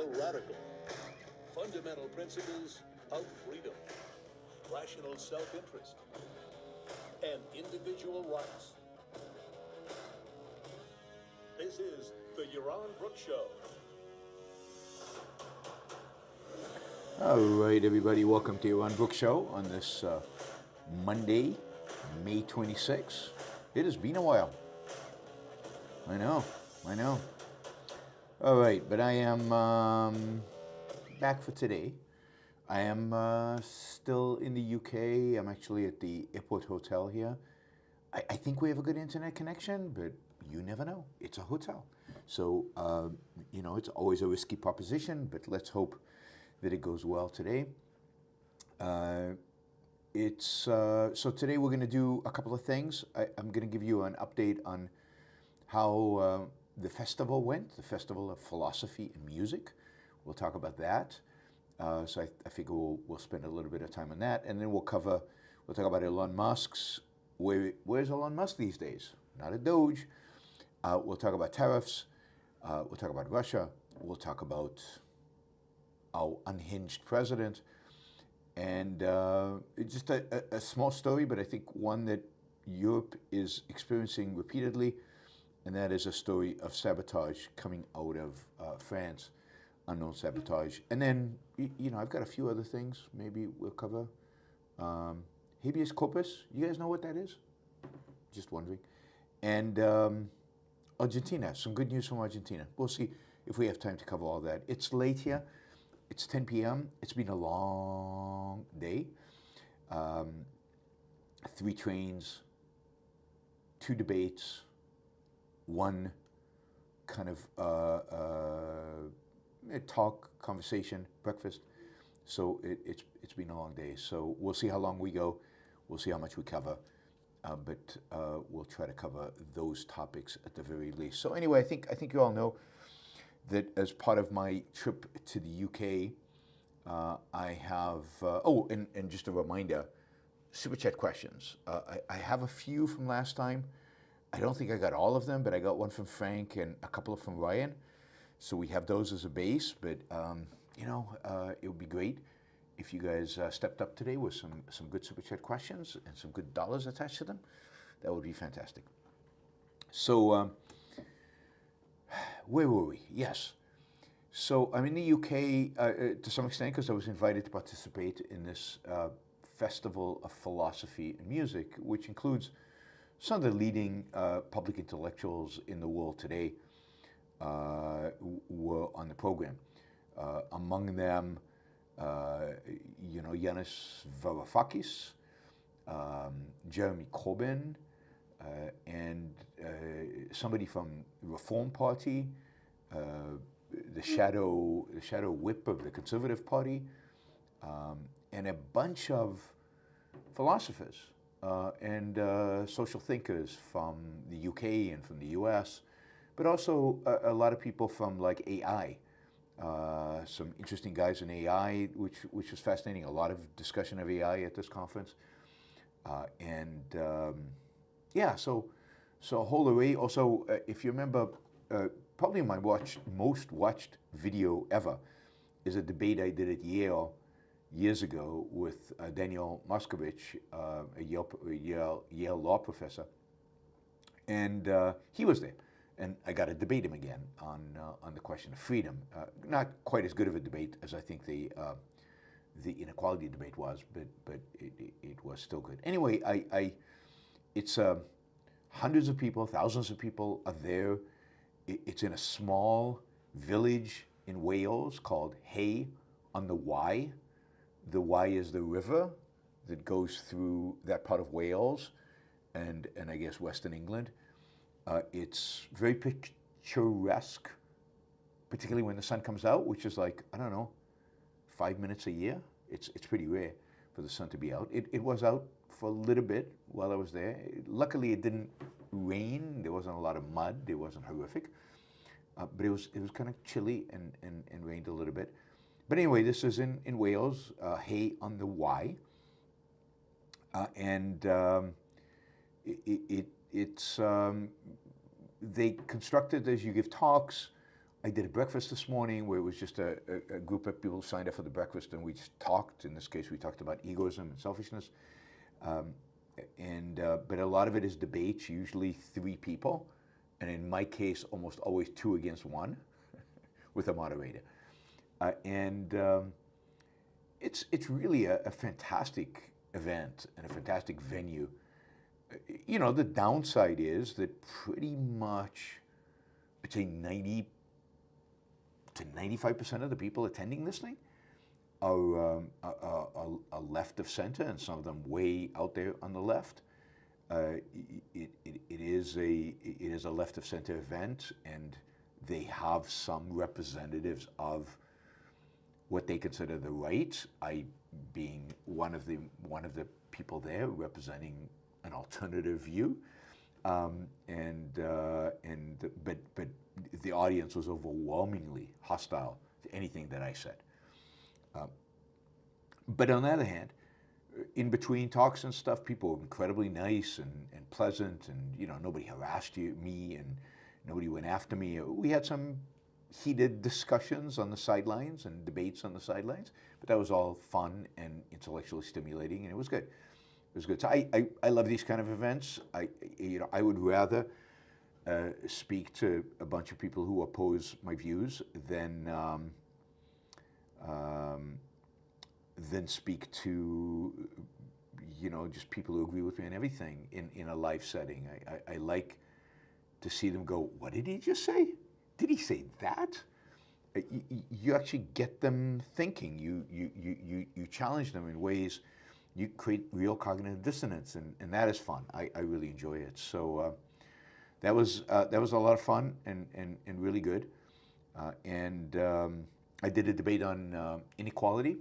the radical. Fundamental principles of freedom, rational self-interest, and individual rights. This is the Yaron Brook Show. All right, everybody, welcome to Yaron Brook Show on this Monday, May 26th. It has been a while. I know. All right, but I am back for today. I am still in the UK. I'm actually at the airport hotel here. I think we have a good internet connection, but you never know. It's a hotel. So, it's always a risky proposition, but let's hope that it goes well today. So today we're going to do a couple of things. I'm going to give you an update on how the festival went, the Festival of Philosophy and Music. We'll talk about that. So I figure we'll spend a little bit of time on that, and then we'll talk about Elon Musk's. Where's Elon Musk these days? Not a Doge. We'll talk about tariffs. We'll talk about Russia. We'll talk about our unhinged president, and it's just a small story, but I think one that Europe is experiencing repeatedly, and that is a story of sabotage coming out of France, unknown sabotage. And then, I've got a few other things maybe we'll cover. Habeas Corpus, you guys know what that is? Just wondering. And Argentina, some good news from Argentina. We'll see if we have time to cover all that. It's late here. It's 10 p.m. It's been a long day. 3 trains, 2 debates, 1 kind of talk, conversation, breakfast. So it's been a long day. So we'll see how long we go. We'll see how much we cover. But we'll try to cover those topics at the very least. So anyway, I think you all know that as part of my trip to the UK, I have, and just a reminder, Super Chat questions. I have a few from last time. I don't think I got all of them, but I got one from Frank and a couple from Ryan. So we have those as a base, but it would be great if you guys stepped up today with some good Super Chat questions and some good dollars attached to them. That would be fantastic. So, where were we? Yes. So I'm in the UK to some extent because I was invited to participate in this Festival of Philosophy and Music, which includes some of the leading public intellectuals in the world today were on the program. Among them, Yanis Varoufakis, Jeremy Corbyn, and somebody from Reform Party, the shadow whip of the Conservative Party, and a bunch of philosophers and social thinkers from the UK and from the US, but also a lot of people from like AI. Some interesting guys in AI, which was fascinating. A lot of discussion of AI at this conference, so a whole array. Also, if you remember, probably my most watched video ever is a debate I did at Yale years ago with Daniel Moskovich, a Yale law professor, and he was there. And I got to debate him again on the question of freedom. Not quite as good of a debate as I think the inequality debate was, but it was still good. Anyway, it's hundreds of people, thousands of people are there. It's in a small village in Wales called Hay on the Wye. The Wye is the river that goes through that part of Wales and I guess Western England. It's very picturesque, particularly when the sun comes out, which is like, 5 minutes a year. It's pretty rare for the sun to be out. It was out for a little bit while I was there. Luckily, it didn't rain. There wasn't a lot of mud. It wasn't horrific. But it was kind of chilly and rained a little bit. But anyway, this is in Wales, Hay on the Wye. It's they constructed as you give talks I did a breakfast this morning where it was just a group of people signed up for the breakfast, and we just talked. In this case, we talked about egoism and selfishness. But a lot of it is debates, usually 3 people. And in my case, almost always 2 against 1 with a moderator. It's really a fantastic event and a fantastic venue. You know, the downside is that pretty much, I'd say 90 to 95% of the people attending this thing are left of center, and some of them way out there on the left. It is a left of center event, and they have some representatives of what they consider the right. I being one of the people there representing an alternative view, but the audience was overwhelmingly hostile to anything that I said. But on the other hand, in between talks and stuff, people were incredibly nice and pleasant, and you know, nobody harassed me, and nobody went after me. We had some heated discussions on the sidelines and debates on the sidelines, but that was all fun and intellectually stimulating, and it was good. It was good. So I love these kind of events. I would rather speak to a bunch of people who oppose my views than speak to, you know, just people who agree with me on everything in a live setting. I like to see them go, what did he just say? Did he say that? You actually get them thinking. You challenge them in ways, you create real cognitive dissonance, and that is fun. I really enjoy it. So that was a lot of fun and really good. I did a debate on inequality.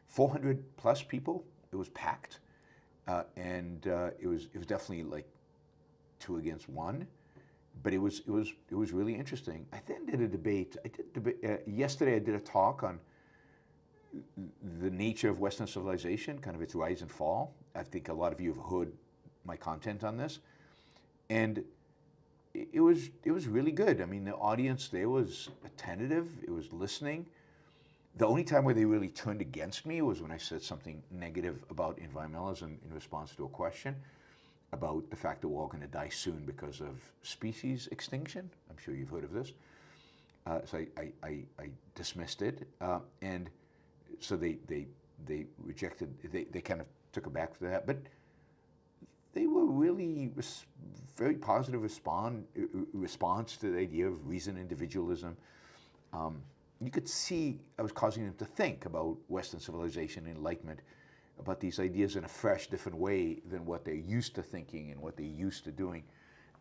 400 plus people. It was packed, and it was definitely like 2 against 1, but it was really interesting. I then did a debate. Yesterday I did a talk on the nature of Western civilization, kind of its rise and fall. I think a lot of you have heard my content on this, and it was really good. I mean, the audience there was attentive. It was listening. The only time where they really turned against me was when I said something negative about environmentalism in response to a question about the fact that we're all going to die soon because of species extinction. I'm sure you've heard of this. So I dismissed it, and so they rejected. They kind of took it back for that, but they were really very positive response to the idea of reason, individualism. You could see I was causing them to think about Western civilization, enlightenment, about these ideas in a fresh, different way than what they're used to thinking and what they're used to doing,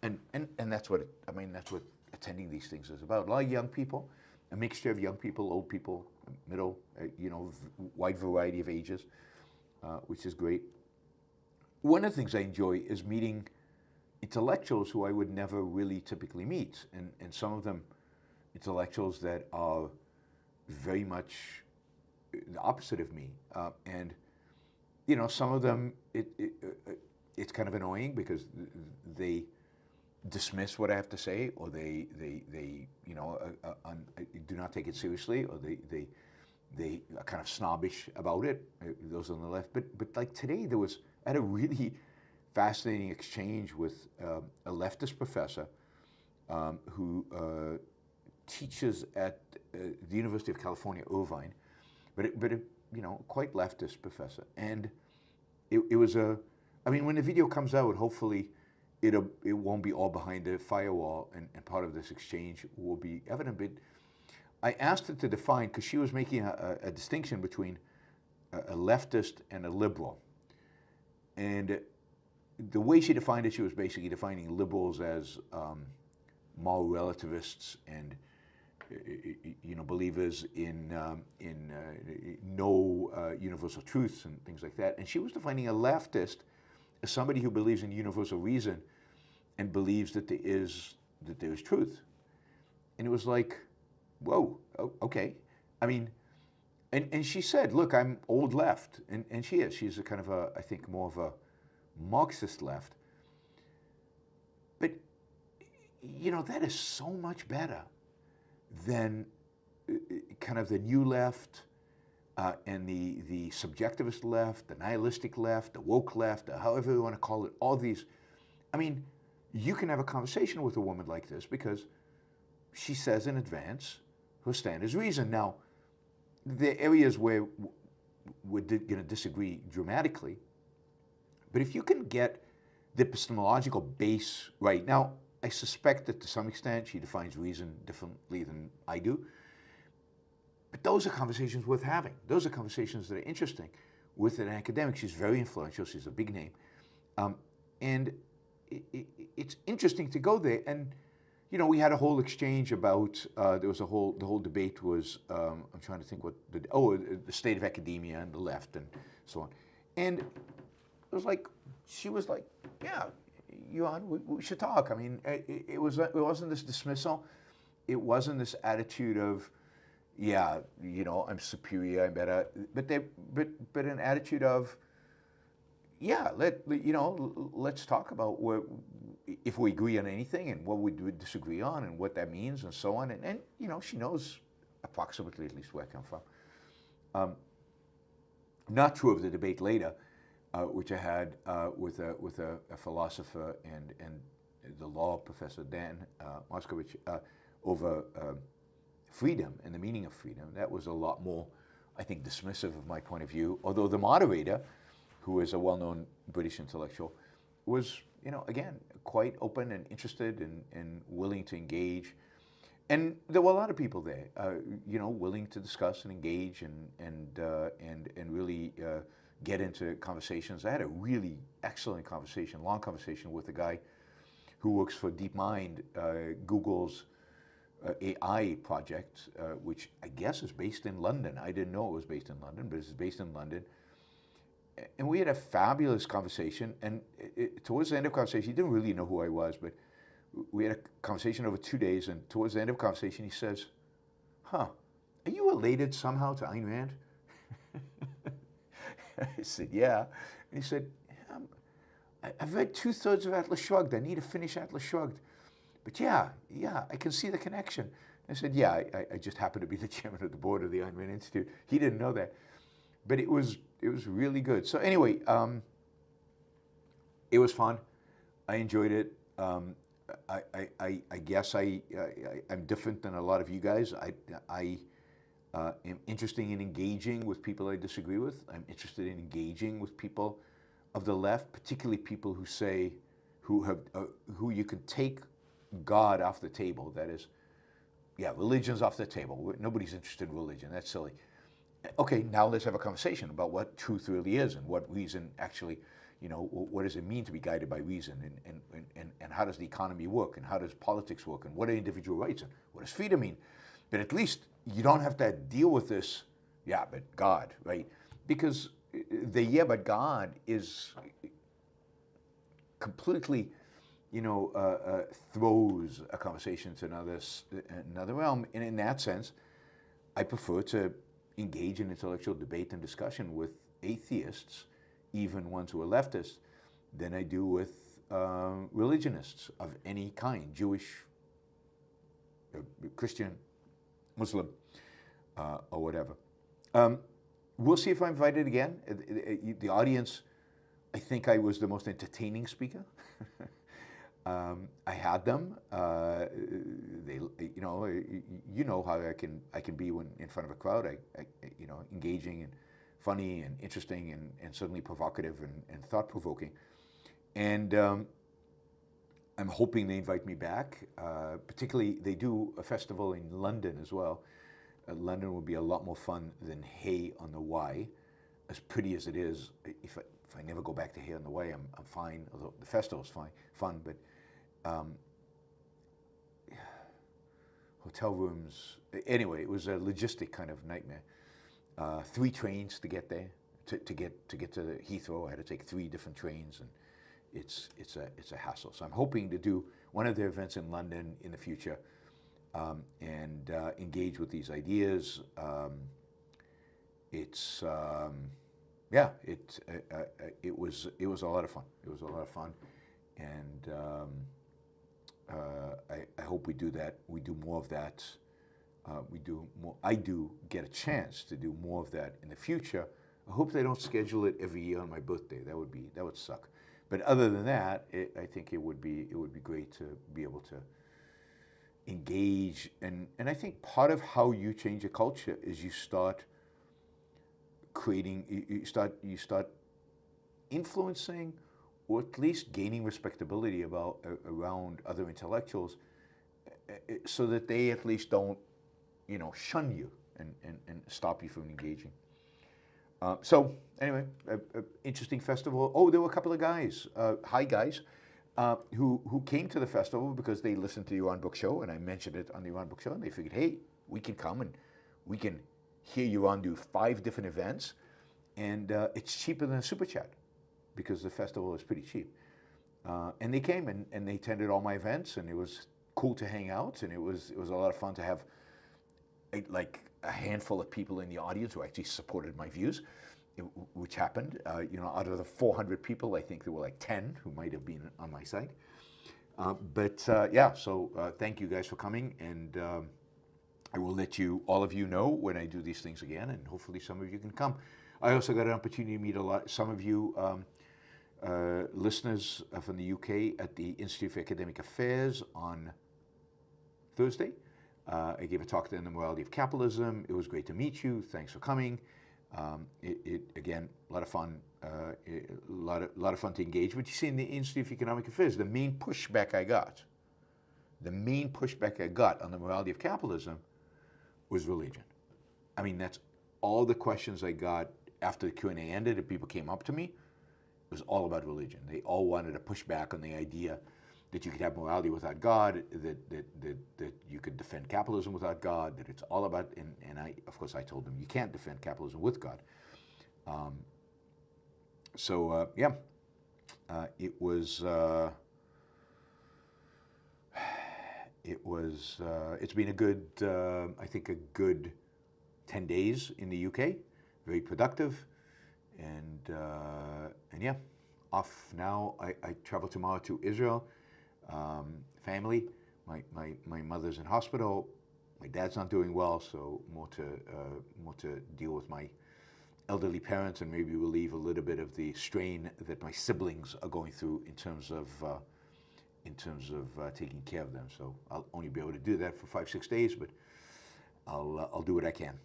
and that's what that's what attending these things is about. A lot of young people, a mixture of young people, old people, middle, wide variety of ages, which is great. One of the things I enjoy is meeting intellectuals who I would never really typically meet, and some of them intellectuals that are very much the opposite of me, and you know, some of them it's kind of annoying because they dismiss what I have to say, or they do not take it seriously, or they are kind of snobbish about it. Those on the left, but like today I had a really fascinating exchange with a leftist professor who teaches at the University of California, Irvine, but quite leftist professor. And it was when the video comes out, hopefully it won't be all behind the firewall, and part of this exchange will be evident. But I asked her to define, because she was making a distinction between a leftist and a liberal. And the way she defined it, she was basically defining liberals as moral relativists and believers in no universal truths and things like that. And she was defining a leftist as somebody who believes in universal reason and believes that there is truth. And it was like, whoa, okay. I mean, and she said, look, I'm old left, and she is. She's a kind of I think more of a Marxist left. But that is so much better than kind of the new left and the subjectivist left, the nihilistic left, the woke left, however you want to call it, all these. I mean, you can have a conversation with a woman like this because she says in advance her stand is reason. Now, there are areas where we're going to disagree dramatically, but if you can get the epistemological base right. Now, I suspect that to some extent she defines reason differently than I do, but those are conversations worth having. Those are conversations that are interesting. With an academic, she's very influential, she's a big name, and it's interesting to go there. And we had a whole exchange about, the whole debate was, I'm trying to think the state of academia and the left and so on. And it was like, she was like, yeah, Yaron, we should talk. I mean, it wasn't this dismissal. It wasn't this attitude of, yeah, I'm superior, I'm better. But an attitude of, yeah, let's talk about if we agree on anything and what we would disagree on and what that means and so on. And she knows approximately at least where I come from. Not true of the debate later, which I had with a philosopher and the law professor, Dan Moskovich, over freedom and the meaning of freedom. That was a lot more, I think, dismissive of my point of view, although the moderator, who is a well-known British intellectual, was, again, quite open and interested and willing to engage. And there were a lot of people there, willing to discuss and engage and really get into conversations. I had a really excellent conversation, long conversation with a guy who works for DeepMind, Google's AI project, which I guess is based in London. I didn't know it was based in London, but it's based in London. And we had a fabulous conversation. And towards the end of the conversation, he didn't really know who I was, but we had a conversation over 2 days. And towards the end of the conversation, he says, are you related somehow to Ayn Rand? I said, yeah. And he said, I've read 2/3 of Atlas Shrugged. I need to finish Atlas Shrugged. But yeah, I can see the connection. I said, yeah, I just happen to be the chairman of the board of the Ayn Rand Institute. He didn't know that. But it was really good. So anyway, it was fun. I enjoyed it. I guess I'm different than a lot of you guys. I am interested in engaging with people I disagree with. I'm interested in engaging with people of the left, particularly people who you can take God off the table. That is, religion's off the table. Nobody's interested in religion. That's silly. Okay, now let's have a conversation about what truth really is and what reason actually, what does it mean to be guided by reason, and how does the economy work, and how does politics work, and what are individual rights, and what does freedom mean? But at least you don't have to deal with this, but God, right? Because the but God is completely, throws a conversation to another realm. And in that sense, I prefer to engage in intellectual debate and discussion with atheists, even ones who are leftists, than I do with religionists of any kind, Jewish, Christian, Muslim, or whatever. We'll see if I'm invited again. The audience, I think I was the most entertaining speaker. I had them. They, how I can be when in front of a crowd. I engaging and funny and interesting and certainly provocative and thought-provoking. And I'm hoping they invite me back. Particularly, they do a festival in London as well. London will be a lot more fun than Hay on the Wye. As pretty as it is, if I never go back to Hay on the Wye, I'm fine. Although the festival's fun, but hotel rooms. Anyway, it was a logistic kind of nightmare. 3 trains to get there. To get to Heathrow, I had to take 3 different trains, and it's a hassle. So I'm hoping to do one of the events in London in the future, and engage with these ideas. It was a lot of fun. It was a lot of fun, and I hope we do that. We do more of that. We do more. I do get a chance to do more of that in the future. I hope they don't schedule it every year on my birthday. That would suck. But other than that, I think it would be great to be able to engage. And I think part of how you change a culture is you start creating. You start influencing, or at least gaining respectability around other intellectuals, so that they at least don't, shun you and stop you from engaging. So anyway, interesting festival. Oh, there were a couple of guys, hi guys, who came to the festival because they listened to the Yaron Brook show, and I mentioned it on the Yaron Brook show, and they figured, hey, we can come and we can hear Yaron do 5 different events, and it's cheaper than a super chat because the festival is pretty cheap. And they came and they attended all my events, and it was cool to hang out, and it was a lot of fun to have like a handful of people in the audience who actually supported my views, which happened. Out of the 400 people, I think there were like 10 who might have been on my side. So thank you guys for coming, and I will let all of you know when I do these things again, and hopefully some of you can come. I also got an opportunity to meet some of you listeners from the UK at the Institute for Academic Affairs on Thursday. I gave a talk on the morality of capitalism. It was great to meet you. Thanks for coming. Again, a lot of fun. A lot of fun to engage. But you see, in the Institute for Economic Affairs, the main pushback I got on the morality of capitalism was religion. I mean, that's all the questions I got after the Q&A ended, and people came up to me. It was all about religion. They all wanted to push back on the idea that you could have morality without God, that you could defend capitalism without God, that it's all about, and I told them you can't defend capitalism with God. It's been a good, I think a good 10 days in the UK, very productive, and yeah, off now. I travel tomorrow to Israel. Family, my mother's in hospital, my dad's not doing well, so more to deal with my elderly parents, and maybe relieve a little bit of the strain that my siblings are going through in terms of taking care of them. So I'll only be able to do that for 5-6 days, but I'll do what I can.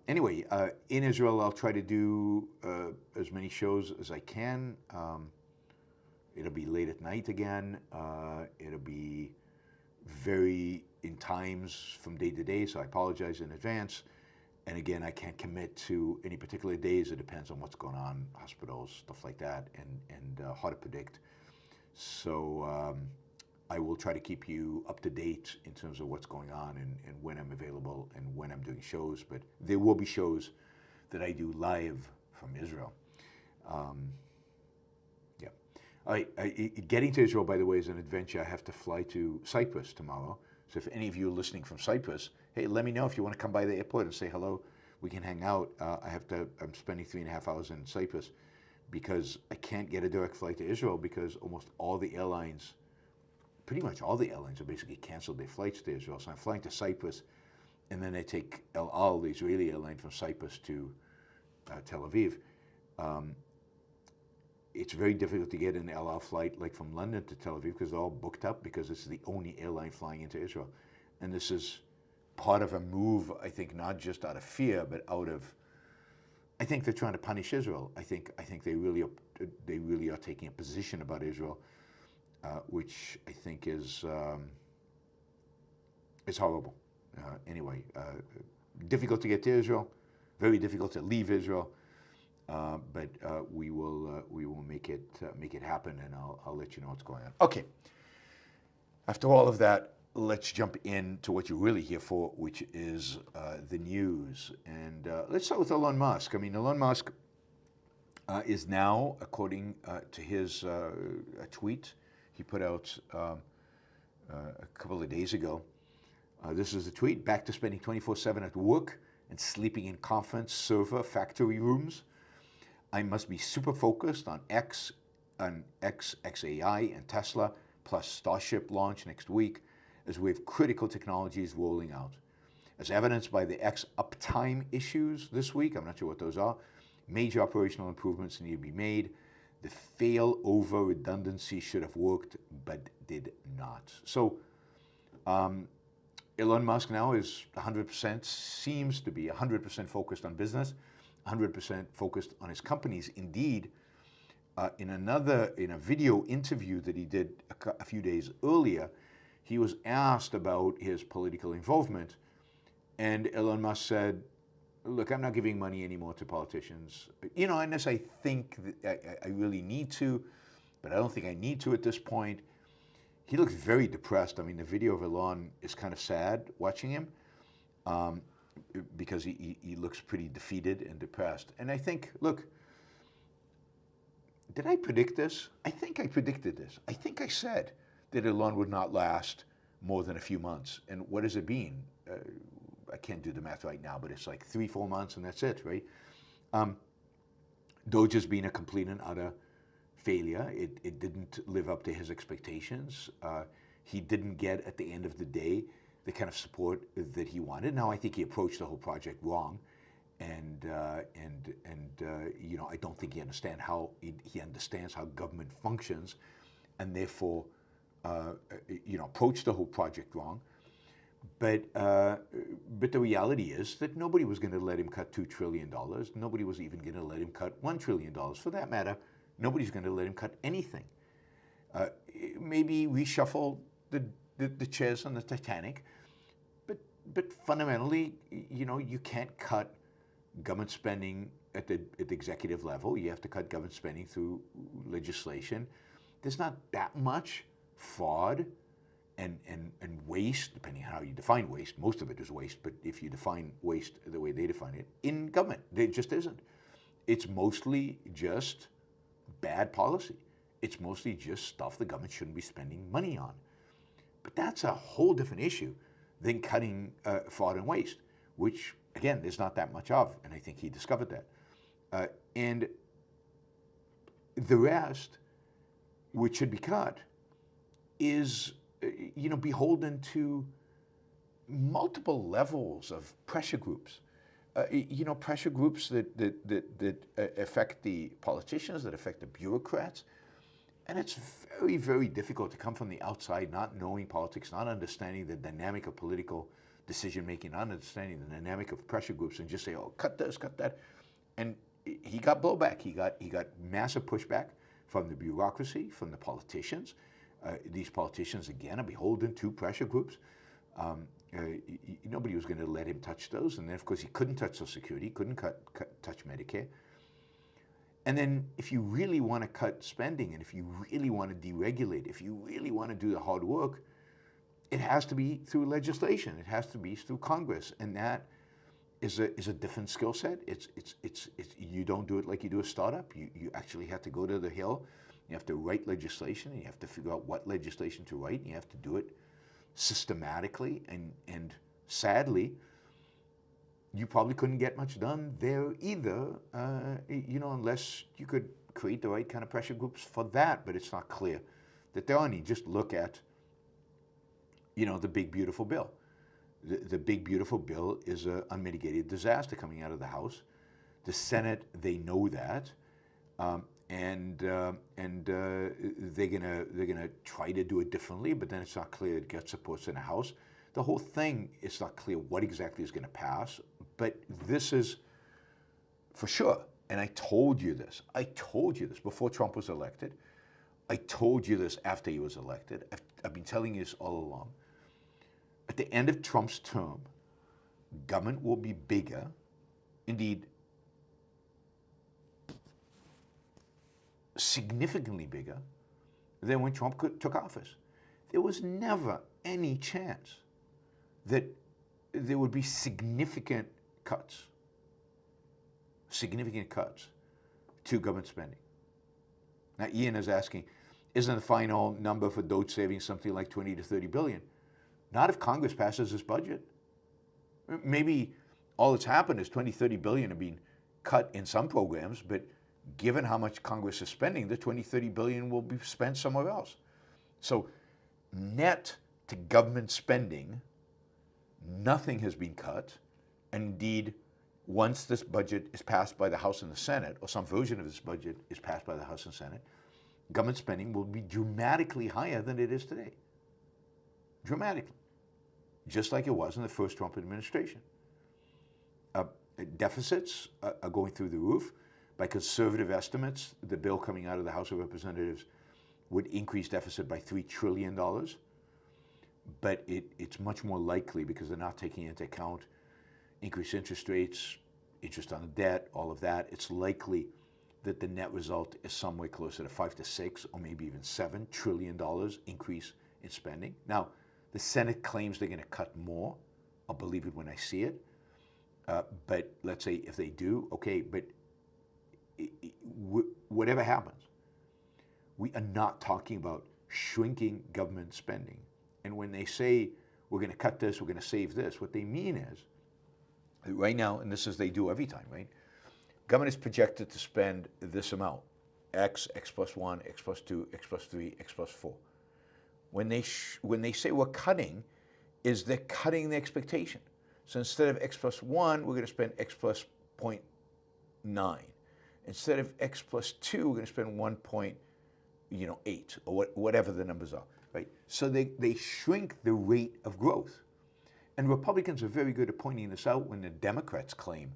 Anyway, in Israel, I'll try to do as many shows as I can. It'll be late at night again. It'll be very in times from day to day, so I apologize in advance. And again, I can't commit to any particular days. It depends on what's going on, hospitals, stuff like that, and hard to predict. So I will try to keep you up to date in terms of what's going on and when I'm available and when I'm doing shows. But there will be shows that I do live from Israel. Getting to Israel, by the way, is an adventure. I have to fly to Cyprus tomorrow. So if any of you are listening from Cyprus, hey, let me know if you want to come by the airport and say hello. We can hang out. I'm spending 3.5 hours in Cyprus because I can't get a direct flight to Israel because almost all the airlines, pretty much all the airlines, have basically canceled their flights to Israel. So I'm flying to Cyprus, and then I take El Al, the Israeli airline, from Cyprus to Tel Aviv. It's very difficult to get an El Al flight like from London to Tel Aviv because they're all booked up because it's the only airline flying into Israel. And this is part of a move, I think, not just out of fear, but out of, I think they're trying to punish Israel. I think they really are taking a position about Israel, which I think is horrible. Anyway, difficult to get to Israel, very difficult to leave Israel. But we will make it happen, and I'll let you know what's going on. Okay. After all of that, let's jump into what you're really here for, which is the news. And let's start with Elon Musk. I mean, Elon Musk is now, according to his tweet he put out a couple of days ago. This is the tweet: back to spending 24/7 at work and sleeping in conference server factory rooms. I must be super focused on XAI and Tesla, plus Starship launch next week, as we have critical technologies rolling out. As evidenced by the uptime issues this week, I'm not sure what those are, major operational improvements need to be made. The failover redundancy should have worked, but did not. So Elon Musk now is 100%, seems to be 100% focused on business, 100% focused on his companies. Indeed, in a video interview that he did a few days earlier, he was asked about his political involvement, and Elon Musk said, look, I'm not giving money anymore to politicians, unless I think that I really need to, but I don't think I need to at this point. He looks very depressed. I mean, the video of Elon is kind of sad watching him because he looks pretty defeated and depressed. And I think, look, did I predict this? I think I predicted this. I think I said that Elon would not last more than a few months. And what has it been? I can't do the math right now, but it's like 3-4 months and that's it, right? Doge has been a complete and utter failure. It didn't live up to his expectations. He didn't get, at the end of the day, the kind of support that he wanted. Now, I think he approached the whole project wrong, and I don't think he understands how government functions, and therefore, approached the whole project wrong. But the reality is that nobody was going to let him cut $2 trillion. Nobody was even going to let him cut $1 trillion. For that matter, nobody's going to let him cut anything. Maybe reshuffle the chairs on the Titanic, but fundamentally, you can't cut government spending at the executive level. You have to cut government spending through legislation. There's not that much fraud and waste, depending on how you define waste. Most of it is waste, but if you define waste the way they define it, in government, there just isn't. It's mostly just bad policy. It's mostly just stuff the government shouldn't be spending money on. But that's a whole different issue than cutting fraud and waste, which, again, there's not that much of, and I think he discovered that. And the rest, which should be cut, is beholden to multiple levels of pressure groups. Pressure groups that affect the politicians, that affect the bureaucrats. And it's very, very difficult to come from the outside, not knowing politics, not understanding the dynamic of political decision-making, not understanding the dynamic of pressure groups, and just say, oh, cut this, cut that. And he got blowback. He got massive pushback from the bureaucracy, from the politicians. These politicians, again, are beholden to pressure groups. Nobody was going to let him touch those. And then, of course, he couldn't touch Social Security, he couldn't touch Medicare. And then if you really want to cut spending, and if you really want to deregulate, if you really want to do the hard work, it has to be through legislation. It has to be through Congress. And that is a different skill set. It's you don't do it like you do a startup. You actually have to go to the Hill. You have to write legislation, and you have to figure out what legislation to write, and you have to do it systematically. And sadly, you probably couldn't get much done there either, unless you could create the right kind of pressure groups for that. But it's not clear that there are any. Just look at, the Big Beautiful Bill. The Big Beautiful Bill is an unmitigated disaster coming out of the House. The Senate, they know that. And they're gonna try to do it differently, but then it's not clear it gets supports in the House. The whole thing, it's not clear what exactly is going to pass, but this is for sure. And I told you this before Trump was elected. I told you this after he was elected. I've been telling you this all along. At the end of Trump's term, government will be bigger, indeed, significantly bigger than when Trump took office. There was never any chance that there would be significant cuts to government spending. Now, Ian is asking, isn't the final number for Doge savings something like 20 to 30 billion? Not if Congress passes this budget. Maybe all that's happened is 20, 30 billion have been cut in some programs, but given how much Congress is spending, the 20, 30 billion will be spent somewhere else. So net to government spending, nothing has been cut. Indeed, once this budget is passed by the House and the Senate, or some version of this budget is passed by the House and Senate, government spending will be dramatically higher than it is today. Dramatically. Just like it was in the first Trump administration. Deficits are going through the roof. By conservative estimates, the bill coming out of the House of Representatives would increase deficit by $3 trillion. But it's much more likely, because they're not taking into account increased interest rates, interest on the debt, all of that. It's likely that the net result is somewhere closer to 5 to 6 or maybe even $7 trillion increase in spending. Now, the Senate claims they're going to cut more. I'll believe it when I see it. But let's say if they do, okay, but whatever happens, we are not talking about shrinking government spending. And when they say we're going to cut this, we're going to save this, what they mean is, right now, and this is they do every time, right? Government is projected to spend this amount, X, X plus 1, X plus 2, X plus 3, X plus 4. When they say we're cutting, is they're cutting the expectation. So instead of X plus 1, we're going to spend X plus 0.9. Instead of X plus 2, we're going to spend 1.8 or whatever the numbers are, right? So they shrink the rate of growth. And Republicans are very good at pointing this out when the Democrats claim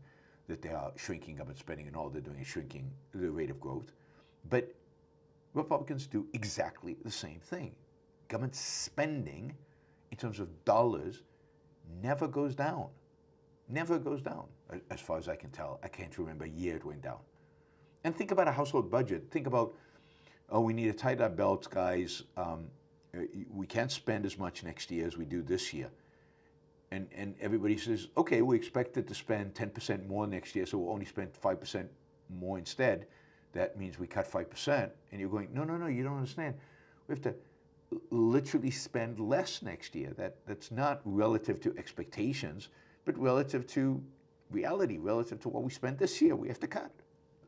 that they are shrinking government spending and all they're doing is shrinking the rate of growth. But Republicans do exactly the same thing. Government spending, in terms of dollars, never goes down. Never goes down, as far as I can tell. I can't remember a year it went down. And think about a household budget. Think about, oh, we need to tighten our belts, guys. We can't spend as much next year as we do this year. And everybody says, okay, we expected to spend 10% more next year, so we'll only spend 5% more instead. That means we cut 5%. And you're going, no, you don't understand. We have to literally spend less next year. That's not relative to expectations, but relative to reality, relative to what we spent this year. We have to cut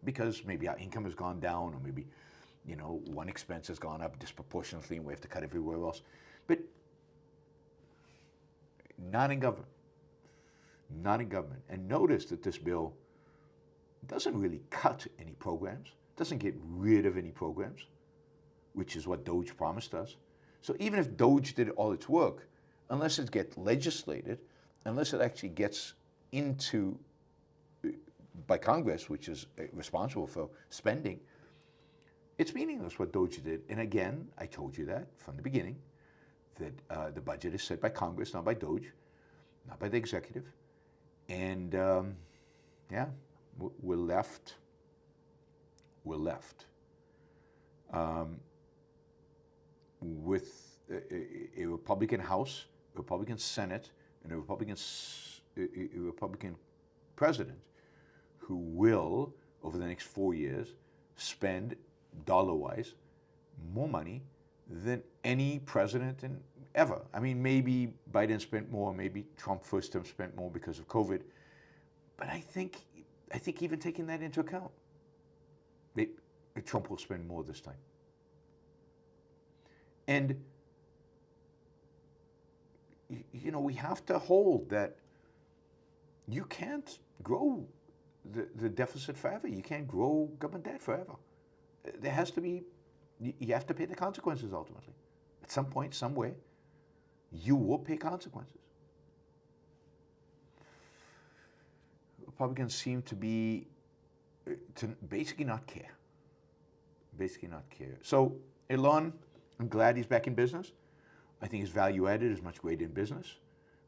because maybe our income has gone down, or maybe, one expense has gone up disproportionately and we have to cut everywhere else. But not in government. Not in government. And notice that this bill doesn't really cut any programs, doesn't get rid of any programs, which is what DOGE promised us. So even if DOGE did all its work, unless it gets legislated, unless it actually gets into, by Congress, which is responsible for spending, it's meaningless what DOGE did. And again, I told you that from the beginning, that the budget is set by Congress, not by DOGE, not by the executive. And we're left with a Republican House, a Republican Senate, and a Republican president who will, over the next 4 years, spend dollar-wise more money than any president ever. I mean, maybe Biden spent more, maybe Trump first term spent more because of COVID, but I think even taking that into account, Trump will spend more this time. And we have to hold that you can't grow the deficit forever. You can't grow government debt forever. There has to be, you have to pay the consequences ultimately. At some point, somewhere, you will pay consequences. Republicans seem to basically not care. Basically not care. So Elon, I'm glad he's back in business. I think his value added is much greater in business.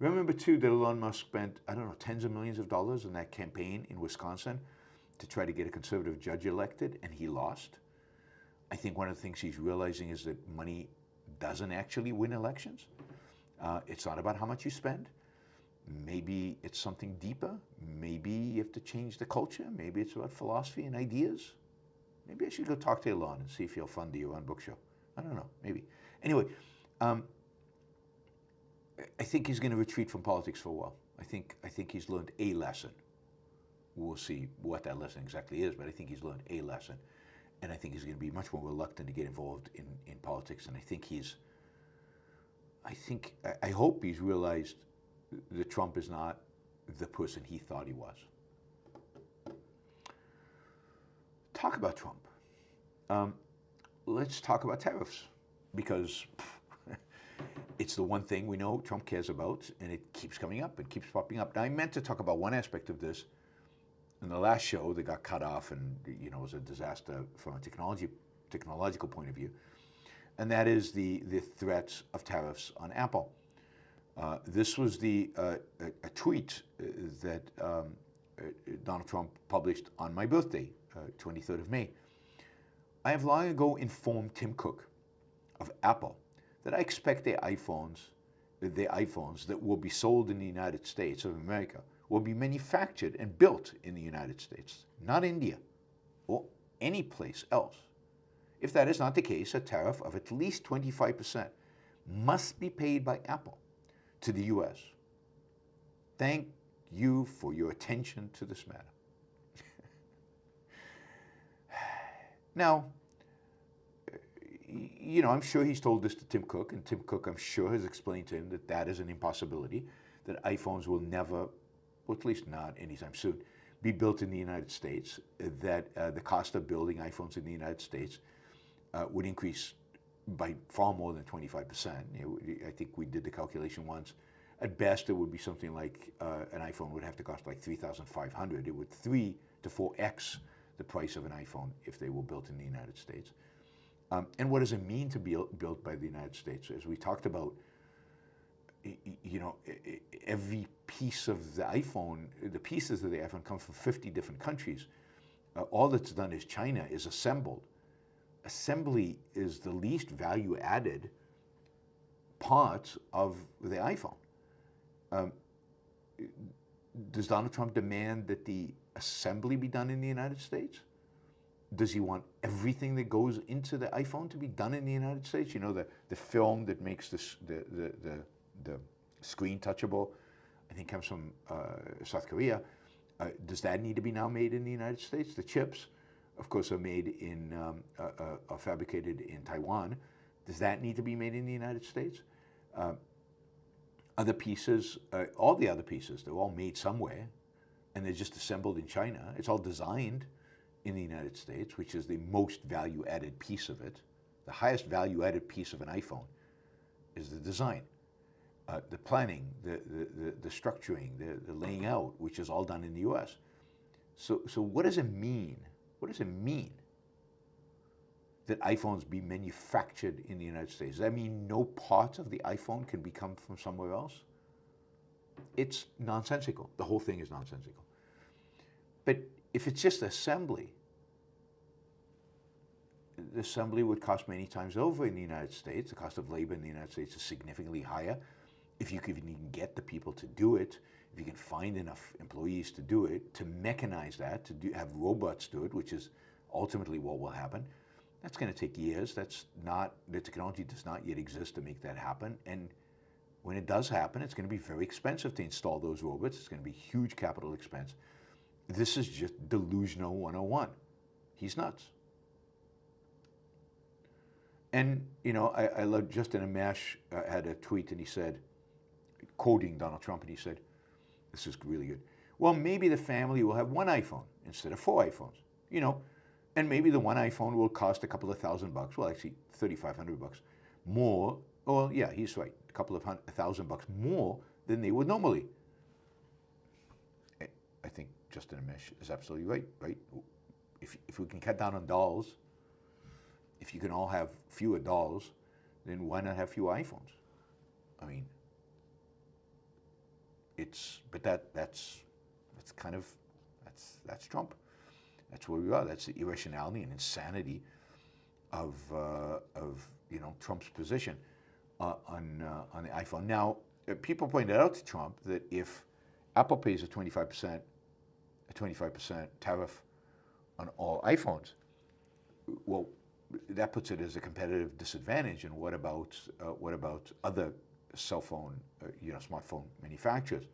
Remember too that Elon Musk spent, tens of millions of dollars in that campaign in Wisconsin to try to get a conservative judge elected, and he lost. I think one of the things he's realizing is that money doesn't actually win elections. It's not about how much you spend. Maybe it's something deeper. Maybe you have to change the culture. Maybe it's about philosophy and ideas. Maybe I should go talk to Elon and see if he'll fund the Yaron Brook show. I don't know, maybe. Anyway, I think he's going to retreat from politics for a while. I think he's learned a lesson. We'll see what that lesson exactly is, but I think he's learned a lesson. and I think he's going to be much more reluctant to get involved in politics. And I hope he's realized that Trump is not the person he thought he was. Talk about Trump. Let's talk about tariffs, because it's the one thing we know Trump cares about, and it keeps coming up, it keeps popping up. Now, I meant to talk about one aspect of this in the last show that got cut off, and it was a disaster from a technological point of view, and that is the threats of tariffs on Apple. This was a tweet that Donald Trump published on my birthday, 23rd of May. I have long ago informed Tim Cook of Apple that I expect their iPhones that will be sold in the United States of America will be manufactured and built in the United States, not India or any place else. If that is not the case, a tariff of at least 25% must be paid by Apple to the U.S. Thank you for your attention to this matter. Now, I'm sure he's told this to Tim Cook, and Tim Cook, I'm sure, has explained to him that that is an impossibility, that iPhones will never, or at least not anytime soon, be built in the United States, that the cost of building iPhones in the United States would increase by far more than 25%. I think we did the calculation once. At best, it would be something like an iPhone would have to cost like $3,500. It would 3 to 4x the price of an iPhone if they were built in the United States. And what does it mean to be built by the United States? As we talked about, every piece of the iPhone, the pieces of the iPhone come from 50 different countries. All that's done is China is assembled. Assembly is the least value-added part of the iPhone. Does Donald Trump demand that the assembly be done in the United States? Does he want everything that goes into the iPhone to be done in the United States? The film that makes the screen touchable, I think comes from South Korea. Does that need to be now made in the United States? The chips, of course, are made are fabricated in Taiwan. Does that need to be made in the United States? Other pieces, all the other pieces, they're all made somewhere, and they're just assembled in China. It's all designed in the United States, which is the most value-added piece of it. The highest value-added piece of an iPhone is the design, the planning, the structuring, the laying out, which is all done in the U.S. So what does it mean? What does it mean that iPhones be manufactured in the United States? Does that mean no part of the iPhone can come from somewhere else? It's nonsensical. The whole thing is nonsensical. But if it's just assembly, the assembly would cost many times over in the United States. The cost of labor in the United States is significantly higher. If you can even get the people to do it, if you can find enough employees to do it, to mechanize that, to have robots do it, which is ultimately what will happen, that's going to take years. The technology does not yet exist to make that happen. And when it does happen, it's going to be very expensive to install those robots. It's going to be huge capital expense. This is just delusional 101. He's nuts. And, I love Justin Amash had a tweet, and he said, quoting Donald Trump, and he said, this is really good. Well, maybe the family will have one iPhone instead of 4 iPhones, and maybe the one iPhone will cost a couple of $1,000, well, actually $3,500 more. Well, yeah, he's right, a couple of $1,000 more than they would normally. I think Justin Amash is absolutely right? If we can cut down on dolls, if you can all have fewer dolls, then why not have fewer iPhones? I mean, that's Trump. That's where we are. That's the irrationality and insanity of Trump's position on the iPhone. Now, people pointed out to Trump that if Apple pays a 25% tariff on all iPhones, well, that puts it as a competitive disadvantage. And what about other cell phone, smartphone manufacturers?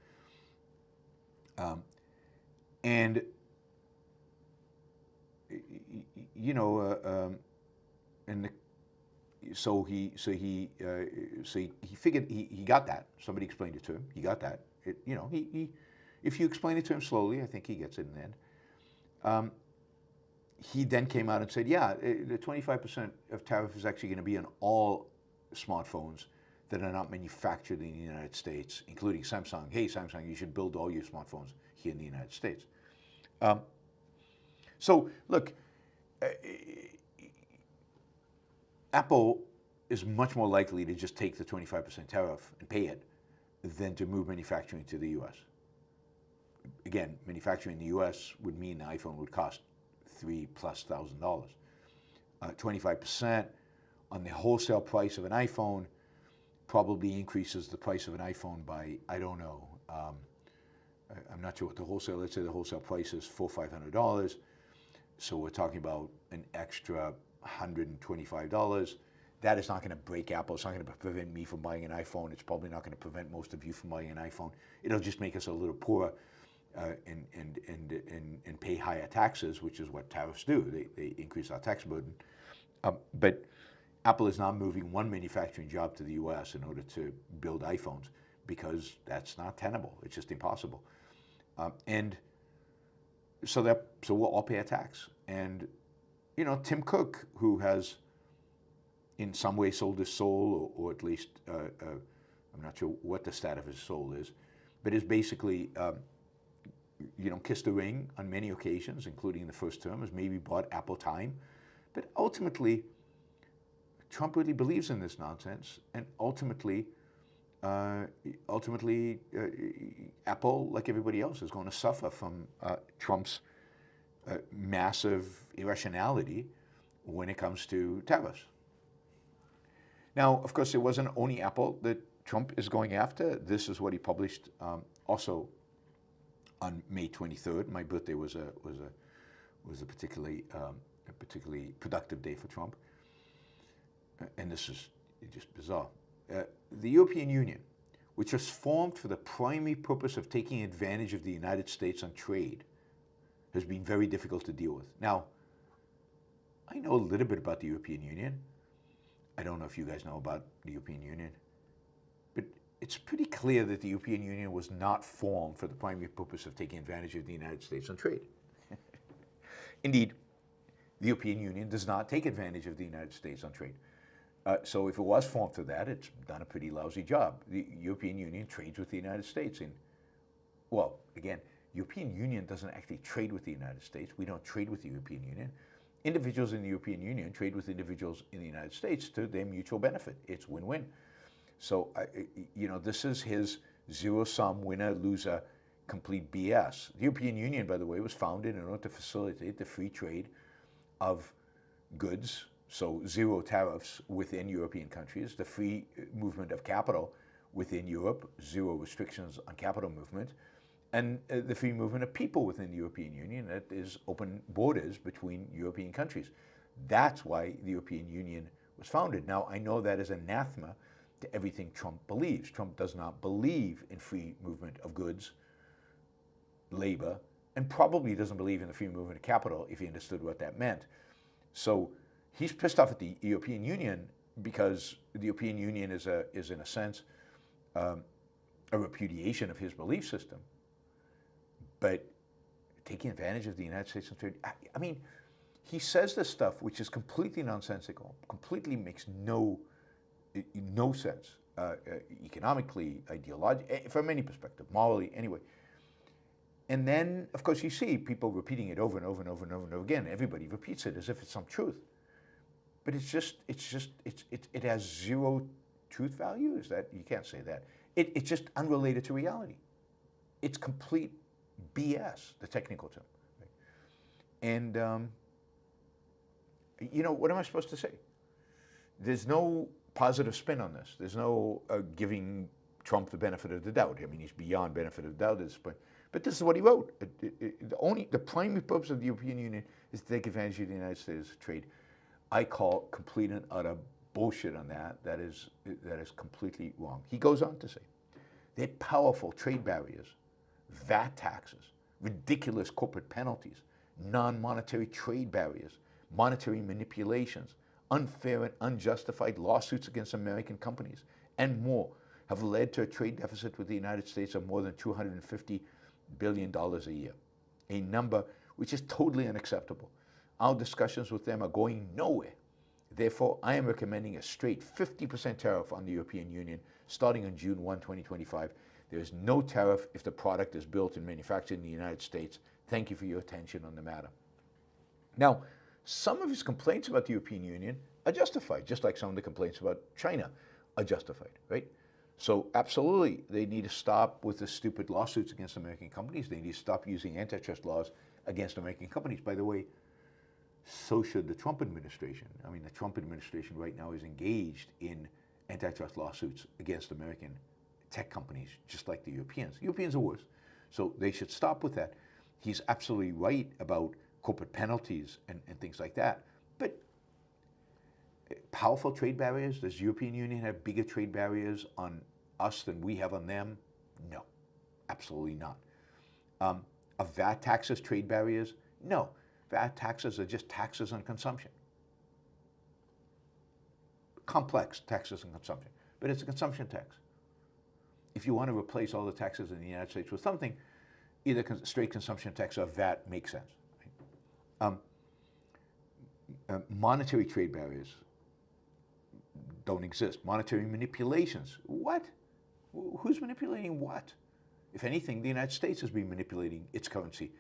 And you know, and so he figured he got that. Somebody explained it to him. He got that. You know, if you explain it to him slowly, I think he gets it in the end. He then came out and said, yeah, the 25% of tariff is actually going to be on all smartphones that are not manufactured in the United States, including Samsung. Hey, Samsung, you should build all your smartphones here in the United States. So, look, Apple is much more likely to just take the 25% tariff and pay it than to move manufacturing to the U.S. Again, manufacturing in the U.S. would mean the iPhone would cost $3,000+. 25% on the wholesale price of an iPhone probably increases the price of an iPhone by, I don't know, I'm not sure what the wholesale, let's say the wholesale price is $400 or $500. So we're talking about an extra $125. That is not going to break Apple. It's not going to prevent me from buying an iPhone. It's probably not going to prevent most of you from buying an iPhone. It'll just make us a little poorer and pay higher taxes, which is what tariffs do. They increase our tax burden. But Apple is not moving one manufacturing job to the U.S. in order to build iPhones because that's not tenable. It's just impossible. And so we'll all pay a tax. And, you know, Tim Cook, who has in some way sold his soul, or at least, I'm not sure what the stat of his soul is, but is basically, you know, kissed the ring on many occasions, including the first term, has maybe bought Apple time. But ultimately, Trump really believes in this nonsense, and ultimately, Apple, like everybody else, is going to suffer from Trump's massive irrationality when it comes to tariffs. Now, of course, it wasn't only Apple that Trump is going after. This is what he published also on May 23rd. My birthday was a particularly productive day for Trump, and this is just bizarre. The European Union, which was formed for the primary purpose of taking advantage of the United States on trade, has been very difficult to deal with. Now, I know a little bit about the European Union. I don't know if you guys know about the European Union, but it's pretty clear that the European Union was not formed for the primary purpose of taking advantage of the United States on trade. Indeed, the European Union does not take advantage of the United States on trade. So if it was formed for that, it's done a pretty lousy job. The European Union trades with the United States well, again, European Union doesn't actually trade with the United States. We don't trade with the European Union. Individuals in the European Union trade with individuals in the United States to their mutual benefit. It's win-win. So, you know, this is his zero-sum winner-loser complete BS. The European Union, by the way, was founded in order to facilitate the free trade of goods, so zero tariffs within European countries, the free movement of capital within Europe, zero restrictions on capital movement, and the free movement of people within the European Union, that is open borders between European countries. That's why the European Union was founded. Now, I know that is anathema to everything Trump believes. Trump does not believe in free movement of goods, labor, and probably doesn't believe in the free movement of capital if he understood what that meant. So he's pissed off at the European Union because the European Union is in a sense, a repudiation of his belief system. But taking advantage of the United States on trade, I mean, he says this stuff which is completely nonsensical, completely makes no sense, economically, ideologically, from any perspective, morally, anyway. And then, of course, you see people repeating it over and over and over and over and over again. Everybody repeats it as if it's some truth. But it has zero truth value. Is that, you can't say that. It's just unrelated to reality. It's complete BS, the technical term. Right? And, you know, what am I supposed to say? There's no positive spin on this. There's no giving Trump the benefit of the doubt. I mean, he's beyond benefit of the doubt at this point. But this is what he wrote. The primary purpose of the European Union is to take advantage of the United States trade. I call complete and utter bullshit on that. That is completely wrong. He goes on to say, they're powerful trade barriers, VAT taxes, ridiculous corporate penalties, non-monetary trade barriers, monetary manipulations, unfair and unjustified lawsuits against American companies, and more have led to a trade deficit with the United States of more than $250 billion a year, a number which is totally unacceptable. Our discussions with them are going nowhere. Therefore, I am recommending a straight 50% tariff on the European Union starting on June 1, 2025. There is no tariff if the product is built and manufactured in the United States. Thank you for your attention on the matter. Now, some of his complaints about the European Union are justified, just like some of the complaints about China are justified, right? So absolutely, they need to stop with the stupid lawsuits against American companies. They need to stop using antitrust laws against American companies. By the way, so should the Trump administration. I mean, the Trump administration right now is engaged in antitrust lawsuits against American tech companies, just like the Europeans. Europeans are worse. So they should stop with that. He's absolutely right about corporate penalties and things like that. But powerful trade barriers, does the European Union have bigger trade barriers on us than we have on them? No, absolutely not. Are VAT taxes trade barriers? No. VAT taxes are just taxes on consumption. Complex taxes on consumption, but it's a consumption tax. If you want to replace all the taxes in the United States with something, either straight consumption tax or VAT makes sense. Right? Monetary trade barriers don't exist. Monetary manipulations, what? Who's manipulating what? If anything, the United States has been manipulating its currency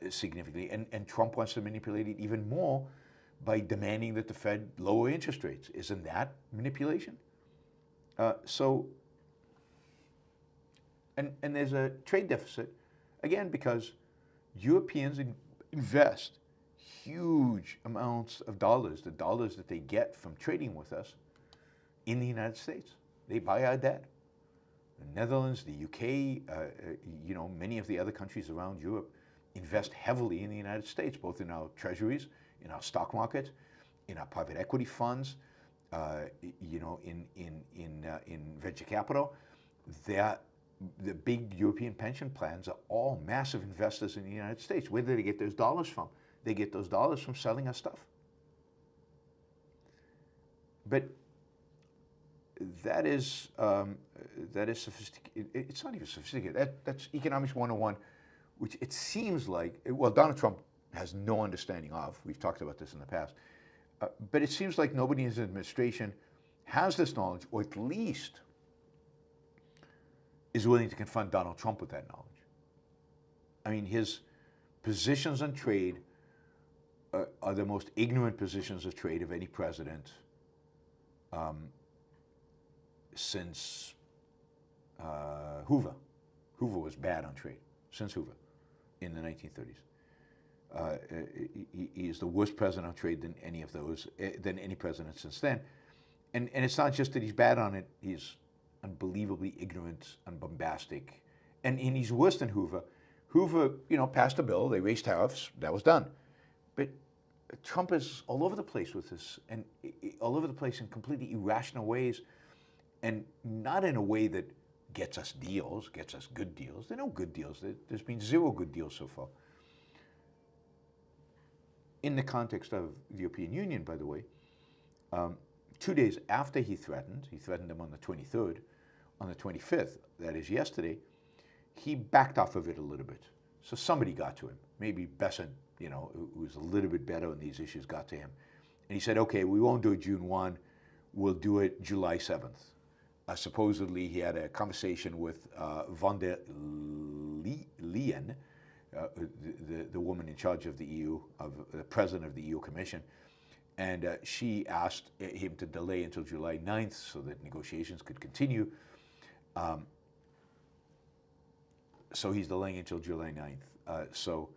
significantly, and Trump wants to manipulate it even more by demanding that the Fed lower interest rates. Isn't that manipulation? And there's a trade deficit, again, because Europeans invest huge amounts of dollars, the dollars that they get from trading with us, in the United States. They buy our debt. The Netherlands, the UK, many of the other countries around Europe invest heavily in the United States, both in our treasuries, in our stock market, in our private equity funds, in venture capital. The big European pension plans are all massive investors in the United States. Where do they get those dollars from? They get those dollars from selling our stuff. But that is sophisticated. It's not even sophisticated. That's economics 101, which it seems like, well, Donald Trump has no understanding of. We've talked about this in the past. But it seems like nobody in his administration has this knowledge, or at least is willing to confront Donald Trump with that knowledge. I mean, his positions on trade are the most ignorant positions of trade of any president since Hoover. Hoover was bad on trade, since Hoover, in the 1930s. He is the worst president on trade than any of those, than any president since then. And it's not just that he's bad on it, he's unbelievably ignorant and bombastic. And he's worse than Hoover. Hoover, passed a bill, they raised tariffs, that was done. But Trump is all over the place with this, and all over the place in completely irrational ways, and not in a way that gets us deals, gets us good deals. There are no good deals. There's been zero good deals so far. In the context of the European Union, by the way, 2 days after he threatened them on the 23rd, on the 25th, that is yesterday, he backed off of it a little bit. So somebody got to him. Maybe Besson, who was a little bit better on these issues, got to him. And he said, okay, we won't do it June 1, we'll do it July 7th. Supposedly he had a conversation with von der Leyen, the woman in charge of the EU, of the president of the EU Commission, and she asked him to delay until July 9th so that negotiations could continue. So he's delaying until July 9th.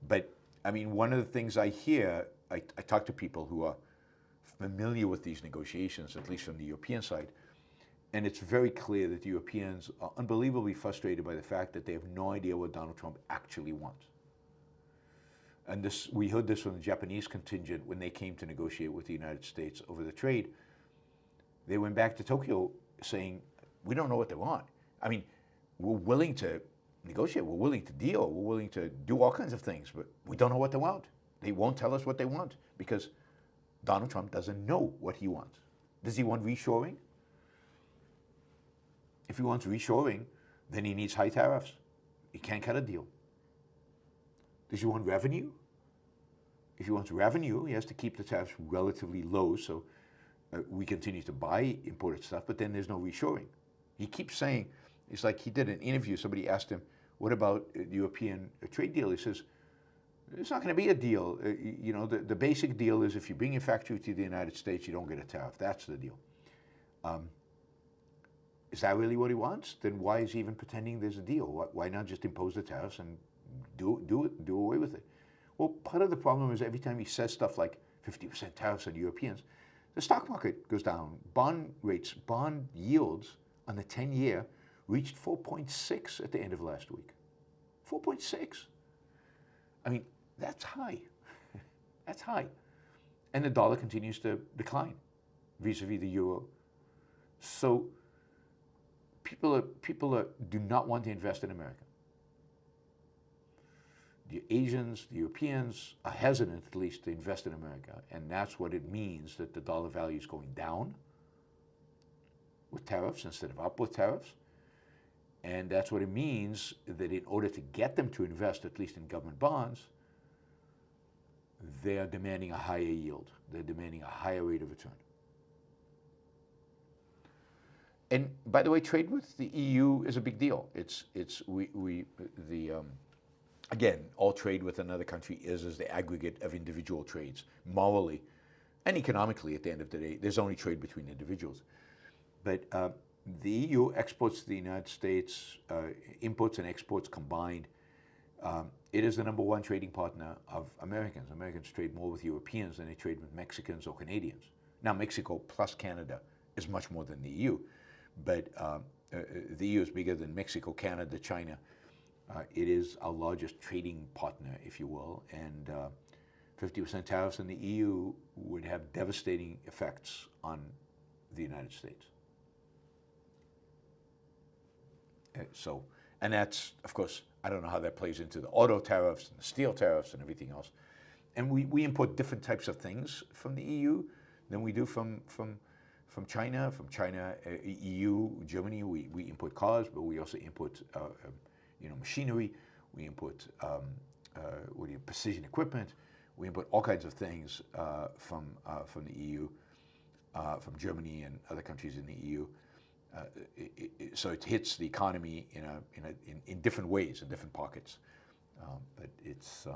But I mean, one of the things I hear, I talk to people who are familiar with these negotiations, at least from the European side, and it's very clear that the Europeans are unbelievably frustrated by the fact that they have no idea what Donald Trump actually wants. And we heard this from the Japanese contingent when they came to negotiate with the United States over the trade. They went back to Tokyo saying, we don't know what they want. I mean, we're willing to negotiate, we're willing to deal, we're willing to do all kinds of things, but we don't know what they want. They won't tell us what they want because Donald Trump doesn't know what he wants. Does he want reshoring? If he wants reshoring, then he needs high tariffs. He can't cut a deal. Does he want revenue? If he wants revenue, he has to keep the tariffs relatively low so we continue to buy imported stuff, but then there's no reshoring. He keeps saying, it's like he did an interview, somebody asked him, what about the European trade deal? He says, it's not going to be a deal. You know, the basic deal is if you bring your factory to the United States, you don't get a tariff. That's the deal. Is that really what he wants? Then why is he even pretending there's a deal? Why not just impose the tariffs and do away with it? Well, part of the problem is every time he says stuff like 50% tariffs on Europeans, the stock market goes down. Bond rates, bond yields on the 10-year reached 4.6 at the end of last week. 4.6. I mean, that's high. That's high. And the dollar continues to decline vis-a-vis the euro. So people do not want to invest in America. The Asians, the Europeans are hesitant at least to invest in America. And that's what it means that the dollar value is going down with tariffs instead of up with tariffs. And that's what it means that in order to get them to invest, at least in government bonds, they're demanding a higher yield. They're demanding a higher rate of return. And by the way, trade with the EU is a big deal. Again, all trade with another country is the aggregate of individual trades. Morally and economically, at the end of the day, there's only trade between individuals. But the EU exports to the United States, imports and exports combined. It is the number one trading partner of Americans. Americans trade more with Europeans than they trade with Mexicans or Canadians. Now, Mexico plus Canada is much more than the EU, but the EU is bigger than Mexico, Canada, China. It is our largest trading partner, if you will, and 50% tariffs in the EU would have devastating effects on the United States. And that's, of course, I don't know how that plays into the auto tariffs and the steel tariffs and everything else. And we import different types of things from the EU than we do from China. From China, EU, Germany, we import cars, but we also import machinery. We import precision equipment. We import all kinds of things from the EU, from Germany and other countries in the EU. So it hits the economy in different ways, in different pockets. But it's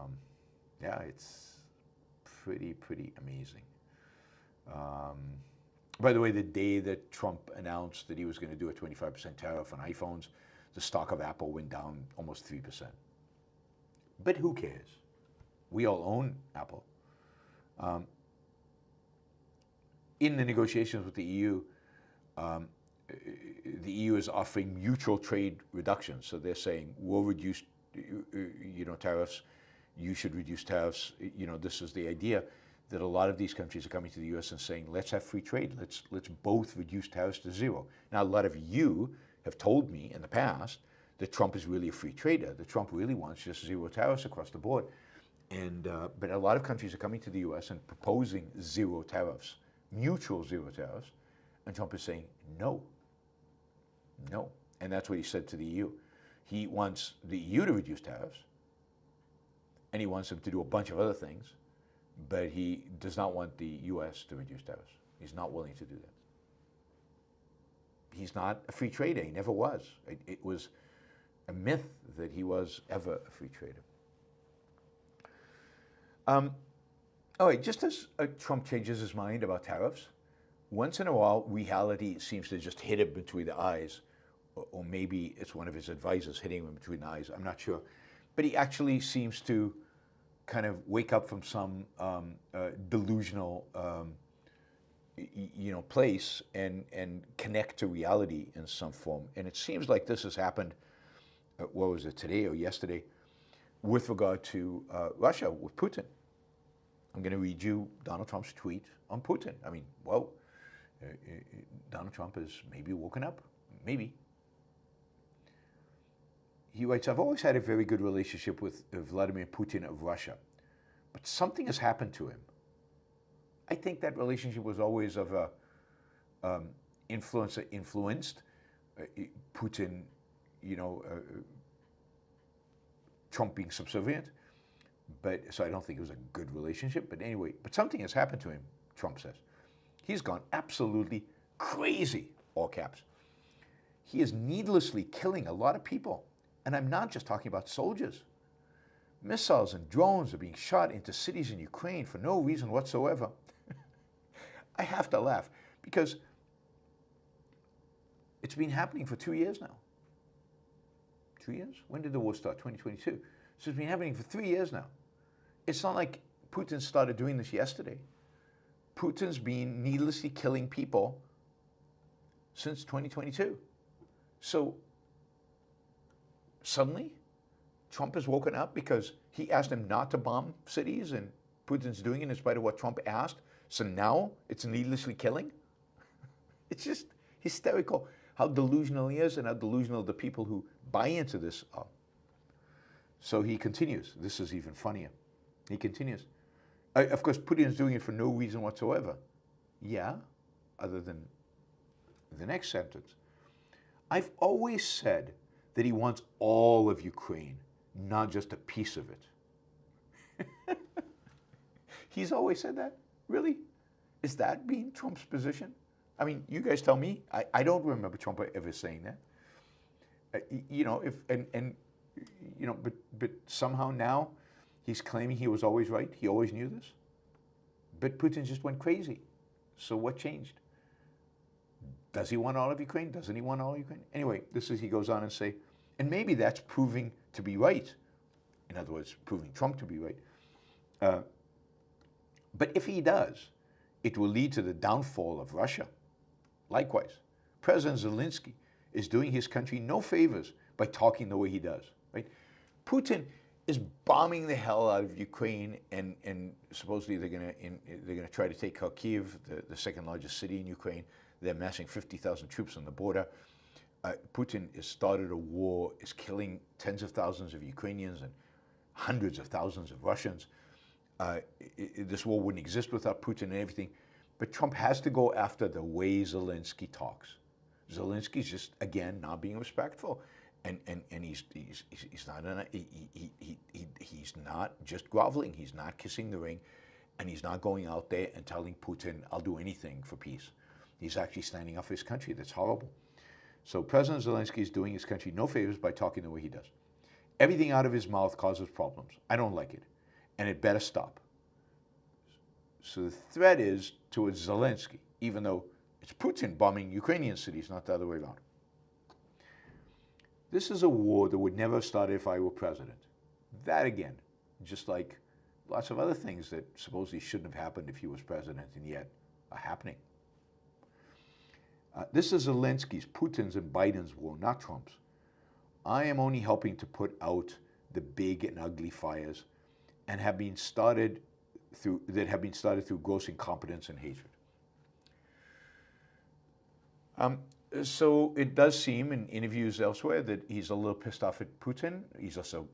pretty amazing. By the way, the day that Trump announced that he was going to do a 25% tariff on iPhones, the stock of Apple went down almost 3%. But who cares? We all own Apple. In the negotiations with the EU is offering mutual trade reductions. So they're saying, we'll reduce, tariffs. You should reduce tariffs. This is the idea that a lot of these countries are coming to the U.S. and saying, let's have free trade. Let's both reduce tariffs to zero. Now, a lot of you have told me in the past that Trump is really a free trader, that Trump really wants just zero tariffs across the board. And but a lot of countries are coming to the U.S. and proposing zero tariffs, mutual zero tariffs, and Trump is saying no. No. And that's what he said to the EU. He wants the EU to reduce tariffs, and he wants them to do a bunch of other things, but he does not want the U.S. to reduce tariffs. He's not willing to do that. He's not a free trader. He never was. It was a myth that he was ever a free trader. All right, just as Trump changes his mind about tariffs, once in a while, reality seems to just hit him between the eyes, or maybe it's one of his advisors hitting him between the eyes. I'm not sure. But he actually seems to kind of wake up from some delusional place and connect to reality in some form. And it seems like this has happened, what was it, today or yesterday, with regard to Russia, with Putin. I'm going to read you Donald Trump's tweet on Putin. I mean, well, Donald Trump has maybe woken up, maybe. He writes, I've always had a very good relationship with Vladimir Putin of Russia, but something has happened to him. I think that relationship was always of a influenced. Putin, Trump being subservient, so I don't think it was a good relationship. But anyway, but something has happened to him, Trump says. He's gone absolutely crazy, all caps. He is needlessly killing a lot of people. And I'm not just talking about soldiers. Missiles and drones are being shot into cities in Ukraine for no reason whatsoever. I have to laugh because it's been happening for 2 years now. 2 years? When did the war start? 2022. So it's been happening for 3 years now. It's not like Putin started doing this yesterday. Putin's been needlessly killing people since 2022. So suddenly, Trump has woken up because he asked him not to bomb cities and Putin's doing it in spite of what Trump asked. So now it's needlessly killing? It's just hysterical how delusional he is and how delusional the people who buy into this are. So he continues. This is even funnier. He continues. Of course, Putin is doing it for no reason whatsoever. Yeah, other than the next sentence. I've always said that he wants all of Ukraine, not just a piece of it. He's always said that? Really? Is that being Trump's position? I mean, you guys tell me. I don't remember Trump ever saying that. But somehow now he's claiming he was always right. He always knew this. But Putin just went crazy. So what changed? Does he want all of Ukraine? Doesn't he want all of Ukraine? Anyway, he goes on and say, and maybe that's proving to be right. In other words, proving Trump to be right. But if he does, it will lead to the downfall of Russia. Likewise, President Zelensky is doing his country no favors by talking the way he does. Right? Putin is bombing the hell out of Ukraine, and supposedly they're gonna try to take Kharkiv, the second largest city in Ukraine. They're massing 50,000 troops on the border. Putin has started a war, is killing tens of thousands of Ukrainians and hundreds of thousands of Russians. This war wouldn't exist without Putin and everything. But Trump has to go after the way Zelensky talks. Zelensky's just, again, not being respectful. And he's not just groveling. He's not kissing the ring. And he's not going out there and telling Putin, I'll do anything for peace. He's actually standing up for his country. That's horrible. So President Zelensky is doing his country no favors by talking the way he does. Everything out of his mouth causes problems. I don't like it. And it better stop. So the threat is towards Zelensky, even though it's Putin bombing Ukrainian cities, not the other way around. This is a war that would never have started if I were president. That again, just like lots of other things that supposedly shouldn't have happened if he was president and yet are happening. This is Zelensky's, Putin's, and Biden's war, not Trump's. I am only helping to put out the big and ugly fires and have been started through gross incompetence and hatred. So it does seem in interviews elsewhere that he's a little pissed off at Putin. He's also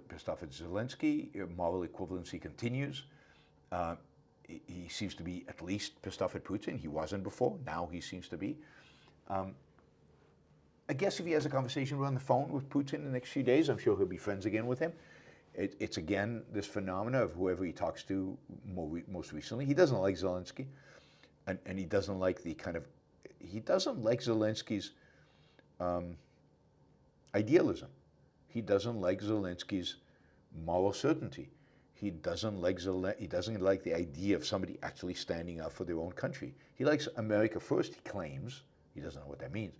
pissed off at Zelensky. Moral equivalency continues. He seems to be at least pissed off at Putin. He wasn't before. Now he seems to be. I guess if he has a conversation on the phone with Putin in the next few days, I'm sure he'll be friends again with him. It's again this phenomena of whoever he talks to most recently. He doesn't like Zelensky, and he doesn't like he doesn't like Zelensky's idealism. He doesn't like Zelensky's moral certainty. He doesn't like the idea of somebody actually standing up for their own country. He likes America first, he claims. He doesn't know what that means.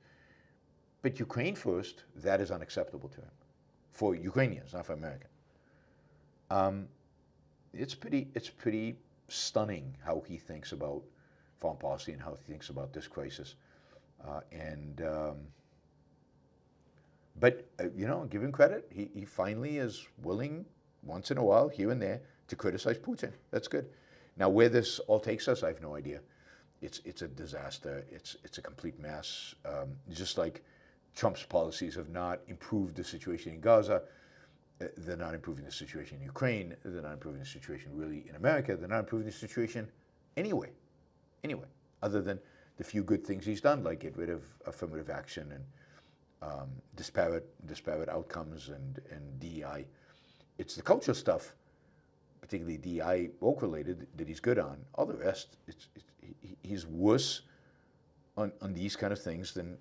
But Ukraine first, that is unacceptable to him. For Ukrainians, not for Americans. It's pretty stunning how he thinks about foreign policy and how he thinks about this crisis. But give him credit. He finally is willing, once in a while, here and there, to criticize Putin. That's good. Now, where this all takes us, I have no idea. It's a disaster. It's a complete mess. Just like Trump's policies have not improved the situation in Gaza, they're not improving the situation in Ukraine. They're not improving the situation really in America. They're not improving the situation anywhere, other than the few good things he's done, like get rid of affirmative action and disparate outcomes and DEI. It's the cultural stuff, particularly DEI woke related, that he's good on. All the rest, he's worse on these kind of things than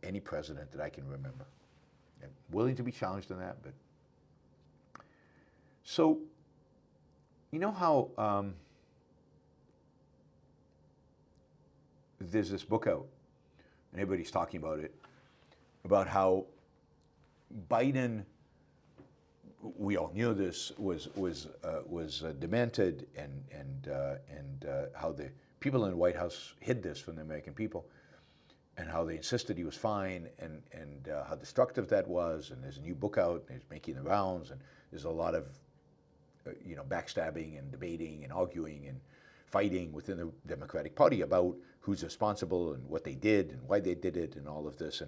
any president that I can remember. I'm willing to be challenged on that, but so you know how there's this book out, and everybody's talking about it, about how Biden, we all knew this, was demented, and how the people in the White House hid this from the American people, and how they insisted he was fine, and how destructive that was. And there's a new book out, and it's making the rounds, and there's a lot of backstabbing and debating and arguing and fighting within the Democratic Party about who's responsible and what they did and why they did it and all of this,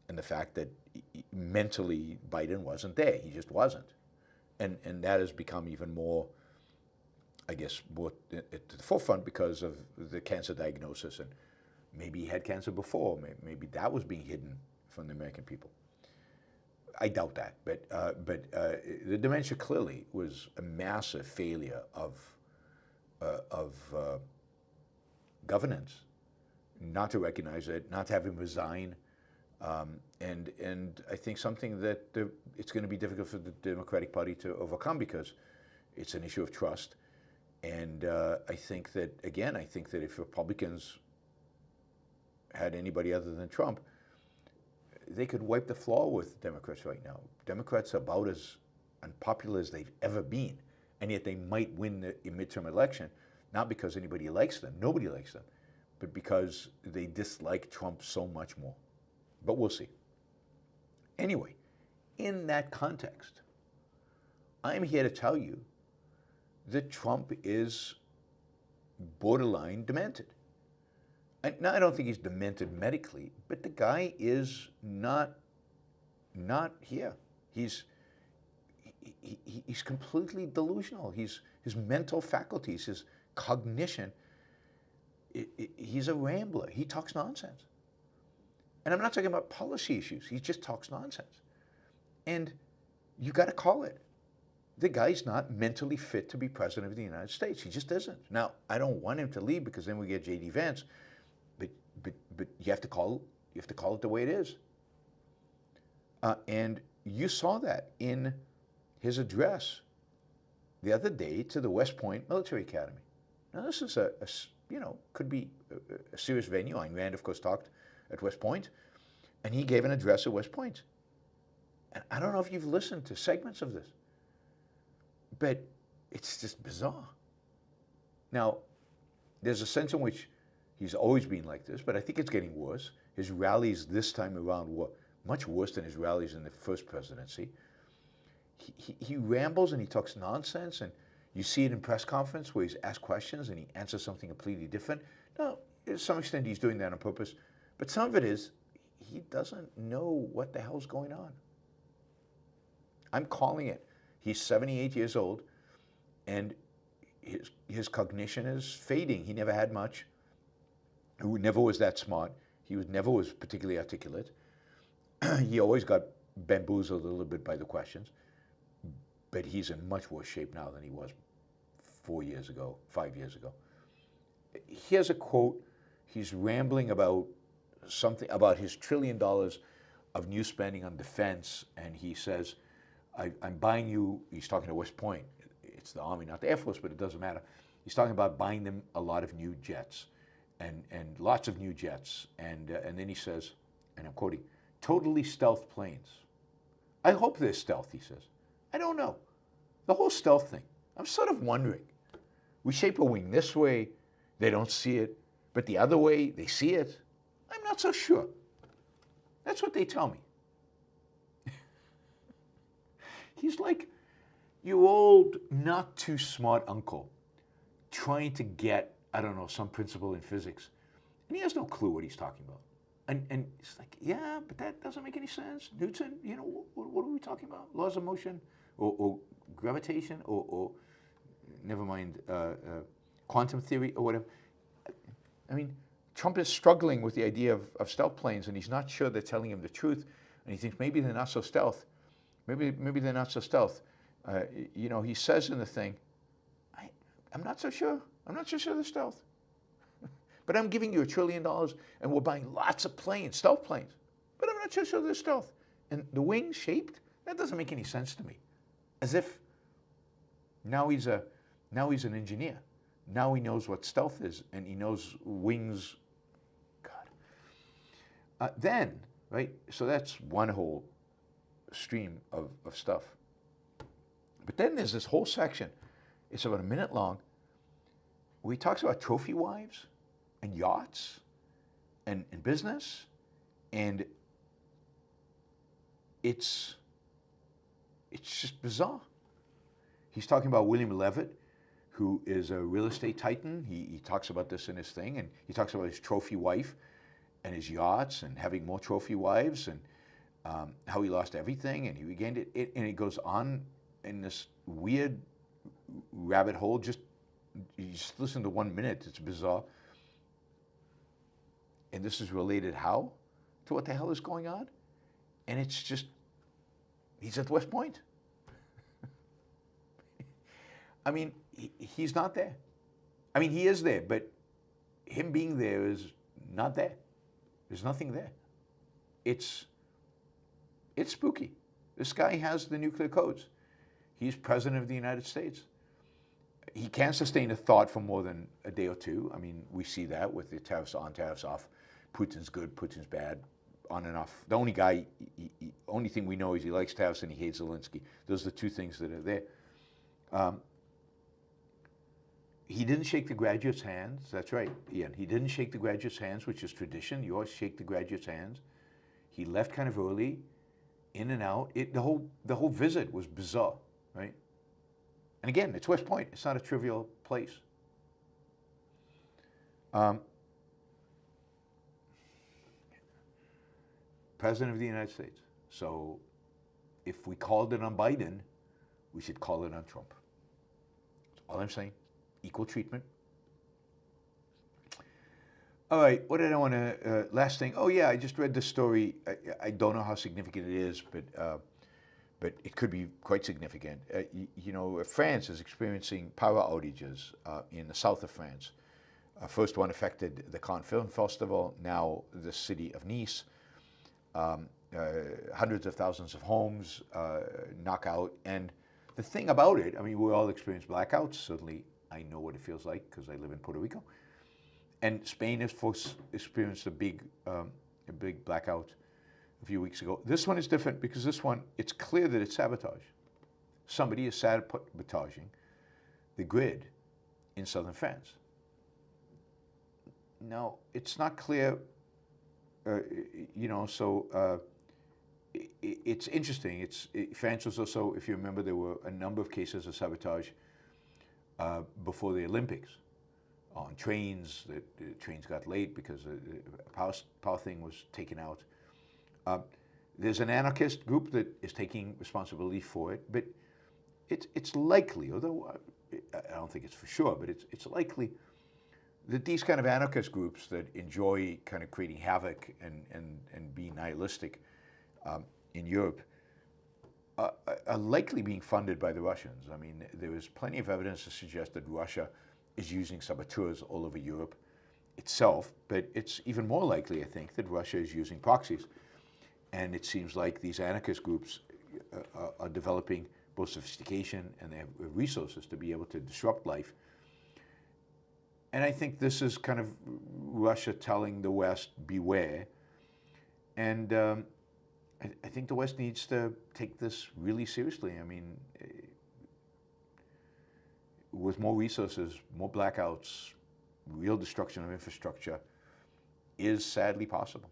and the fact that mentally Biden wasn't there. He just wasn't. And that has become even more, I guess, more at the forefront because of the cancer diagnosis, and maybe he had cancer before. Maybe that was being hidden from the American people. I doubt that, but the dementia clearly was a massive failure of governance, not to recognize it, not to have him resign, and I think something that it's going to be difficult for the Democratic Party to overcome because it's an issue of trust. And I think that if Republicans had anybody other than Trump, they could wipe the floor with Democrats right now. Democrats are about as unpopular as they've ever been, and yet they might win the midterm election, not because anybody likes them, nobody likes them, but because they dislike Trump so much more. But we'll see. Anyway, in that context, I'm here to tell you that Trump is borderline demented. Now, I don't think he's demented medically, but the guy is not here. He's completely delusional. His mental faculties, his cognition, he's a rambler. He talks nonsense. And I'm not talking about policy issues. He just talks nonsense. And you got to call it. The guy's not mentally fit to be president of the United States. He just isn't. Now, I don't want him to leave because then we get J.D. Vance. But you have to call it the way it is. And you saw that in his address the other day to the West Point Military Academy. Now, this is could be a serious venue. Ayn Rand, of course, talked at West Point, and he gave an address at West Point. And I don't know if you've listened to segments of this, but it's just bizarre. Now, there's a sense in which he's always been like this, but I think it's getting worse. His rallies this time around were much worse than his rallies in the first presidency. He rambles and he talks nonsense, and you see it in press conference where he's asked questions and he answers something completely different. Now, to some extent he's doing that on purpose, but some of it is he doesn't know what the hell's going on. I'm calling it. He's 78 years old, and his cognition is fading. He never had much. He never was that smart. He never was particularly articulate. He always got bamboozled a little bit by the questions, but he's in much worse shape now than he was 4 years ago, 5 years ago. Here's a quote. He's rambling about something, about his $1 trillion of new spending on defense, and he says, I'm buying you, he's talking to West Point. It's the Army, not the Air Force, but it doesn't matter. He's talking about buying them a lot of new jets. And lots of new jets, and then he says, and I'm quoting, totally stealth planes. I hope they're stealth, he says. I don't know. The whole stealth thing, I'm sort of wondering. We shape a wing this way, they don't see it, but the other way, they see it. I'm not so sure. That's what they tell me. He's like your old, not too smart uncle trying to get, I don't know, some principle in physics. And he has no clue what he's talking about. And it's like, yeah, but that doesn't make any sense. Newton, what are we talking about? Laws of motion, or gravitation, or never mind, quantum theory or whatever. I mean, Trump is struggling with the idea of stealth planes, and he's not sure they're telling him the truth, and he thinks maybe they're not so stealth. Maybe they're not so stealth. You know, he says in the thing, I'm not so sure. I'm not so sure they're stealth. But I'm giving you $1 trillion, and we're buying lots of planes, stealth planes. But I'm not so sure they're stealth. And the wings shaped? That doesn't make any sense to me. As if now he's an engineer. Now he knows what stealth is, and he knows wings. God. Then, right, so that's one whole stream of stuff. But then there's this whole section, it's about a minute long, where he talks about trophy wives and yachts and business, and it's just bizarre. He's talking about William Levitt, who is a real estate titan. He talks about this in his thing, and he talks about his trophy wife and his yachts and having more trophy wives, and how he lost everything and he regained it. And it goes on in this weird rabbit hole. You just listen to 1 minute, it's bizarre. And this is related how to what the hell is going on? And it's just, he's at West Point. I mean, he's not there. I mean, he is there, but him being there is not there. There's nothing there. It's spooky. This guy has the nuclear codes. He's president of the United States. He can't sustain a thought for more than a day or two. I mean, we see that with the tariffs on, tariffs off. Putin's good, Putin's bad, on and off. The only thing we know is he likes tariffs and he hates Zelensky. Those are the two things that are there. He didn't shake the graduates' hands. That's right, Ian. He didn't shake the graduates' hands, which is tradition. You always shake the graduates' hands. He left kind of early, in and out. The whole visit was bizarre, right? And again, it's West Point. It's not a trivial place. President of the United States. So if we called it on Biden, we should call it on Trump. That's all I'm saying. Equal treatment. All right, what did I want to, last thing. Oh yeah, I just read this story. I don't know how significant it is, but it could be quite significant. You know, France is experiencing power outages in the south of France. First one affected the Cannes Film Festival, now the city of Nice. Hundreds of thousands of homes knock out. And the thing about it, I mean, we all experience blackouts. Certainly, I know what it feels like because I live in Puerto Rico. And Spain has experienced a big blackout a few weeks ago. This one is different because this one, it's clear that it's sabotage. Somebody is sabotaging the grid in southern France. Now, it's not clear, you know, so it's interesting. France was also, if you remember, there were a number of cases of sabotage before the Olympics. On trains, the trains got late because the power thing was taken out. There's an anarchist group that is taking responsibility for it, but it's likely, although I don't think it's for sure, but it's likely that these kind of anarchist groups that enjoy kind of creating havoc and being nihilistic in Europe are likely being funded by the Russians. I mean, there is plenty of evidence to suggest that Russia is using saboteurs all over Europe itself, but it's even more likely, I think, that Russia is using proxies. And it seems like these anarchist groups are developing both sophistication and they have resources to be able to disrupt life. And I think this is kind of Russia telling the West, beware. And I think the West needs to take this really seriously. I mean, with more resources, more blackouts, real destruction of infrastructure is sadly possible.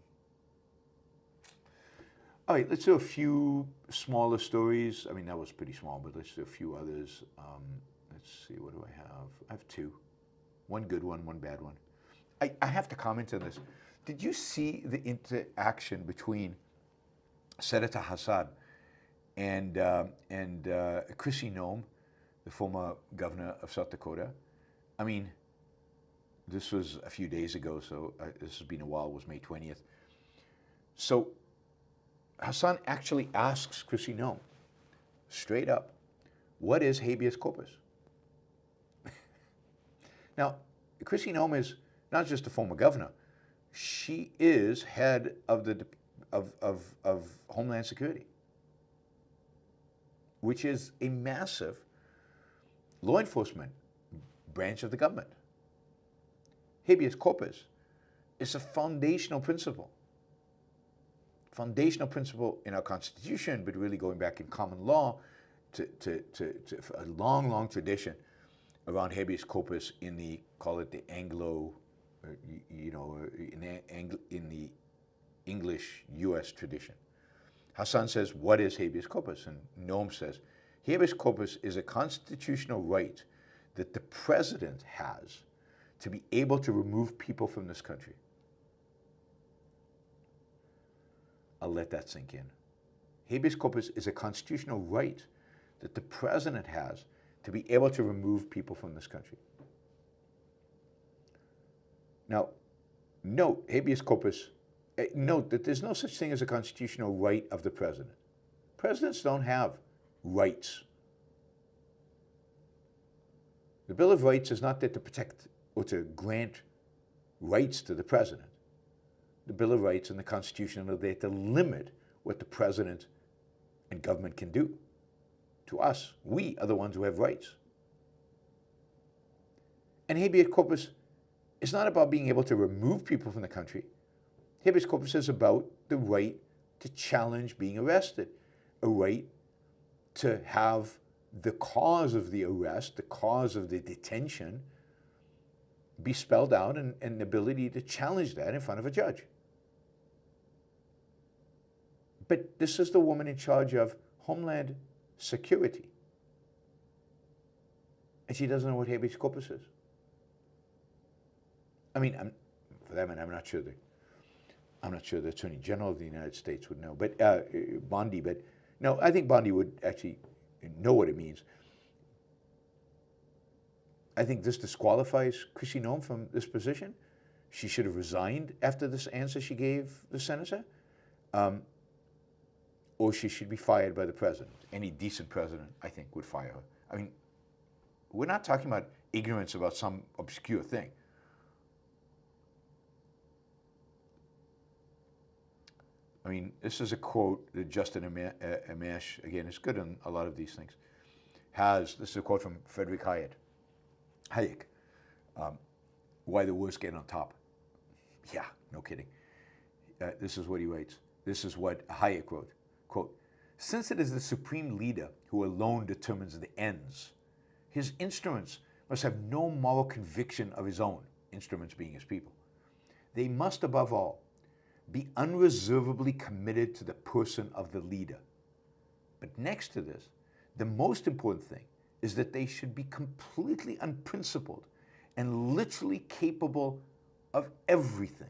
All right, let's do a few smaller stories. I mean, that was pretty small, but let's do a few others. Let's see, what do I have? I have two. One good one, one bad one. I have to comment on this. Did you see the interaction between Senator Hassan and Chrissy Nome, the former governor of South Dakota. I mean, this was a few days ago, so this has been a while. It was May 20th. So Hassan actually asks Chrissy Nome, straight up, what is habeas corpus? Now, Chrissy Nome is not just a former governor. She is head of the of Homeland Security, which is a massive law enforcement branch of the government. Habeas corpus is a foundational principle in our Constitution, but really going back in common law to a long, long tradition around habeas corpus in the, call it the Anglo, in the English U.S. tradition. Hassan says, what is habeas corpus? And Nome says, habeas corpus is a constitutional right that the president has to be able to remove people from this country. I'll let that sink in. Habeas corpus is a constitutional right that the president has to be able to remove people from this country. Now, note, habeas corpus, note that there's no such thing as a constitutional right of the president. Presidents don't have rights. The Bill of Rights is not there to protect or to grant rights to the president. The Bill of Rights and the Constitution are there to limit what the president and government can do to us. We are the ones who have rights. And habeas corpus is not about being able to remove people from the country. Habeas corpus is about the right to challenge being arrested, a right to have the cause of the arrest, the cause of the detention, be spelled out, and the ability to challenge that in front of a judge. But this is the woman in charge of Homeland Security. And she doesn't know what habeas corpus is. I mean, for that matter, I'm not sure the Attorney General of the United States would know, but Bondi. But no, I think Bondi would actually know what it means. I think this disqualifies Chrissy Nome from this position. She should have resigned after this answer she gave the senator, or she should be fired by the president. Any decent president, I think, would fire her. I mean, we're not talking about ignorance about some obscure thing. I mean, this is a quote that Justin Amash, again, is good on a lot of these things, has. This is a quote from Frederick Hayek. Why the worst get on top. Yeah, no kidding. This is what he writes. This is what Hayek wrote. Quote, since it is the supreme leader who alone determines the ends, his instruments must have no moral conviction of his own, instruments being his people. They must, above all, be unreservedly committed to the person of the leader. But next to this, the most important thing is that they should be completely unprincipled and literally capable of everything.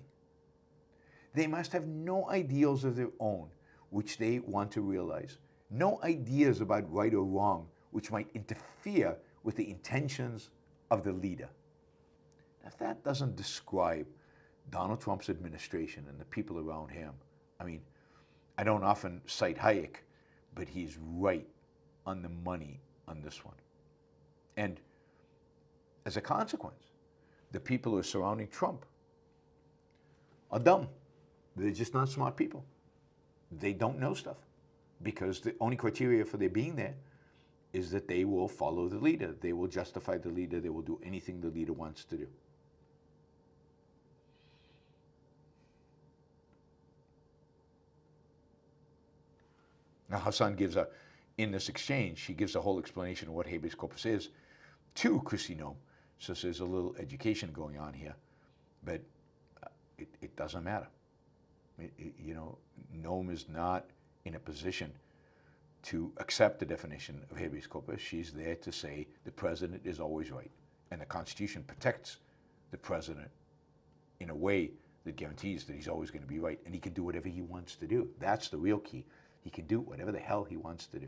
They must have no ideals of their own which they want to realize, no ideas about right or wrong which might interfere with the intentions of the leader. Now, if that doesn't describe Donald Trump's administration and the people around him, I mean, I don't often cite Hayek, but he's right on the money on this one. And as a consequence, the people who are surrounding Trump are dumb. They're just not smart people. They don't know stuff because the only criteria for their being there is that they will follow the leader. They will justify the leader. They will do anything the leader wants to do. Now, Hassan gives in this exchange, he gives a whole explanation of what habeas corpus is to Chrissy Nome. So there's a little education going on here, but it doesn't matter. Nome is not in a position to accept the definition of habeas corpus. She's there to say the president is always right, and the Constitution protects the president in a way that guarantees that he's always going to be right, and he can do whatever he wants to do. That's the real key. he can do whatever the hell he wants to do.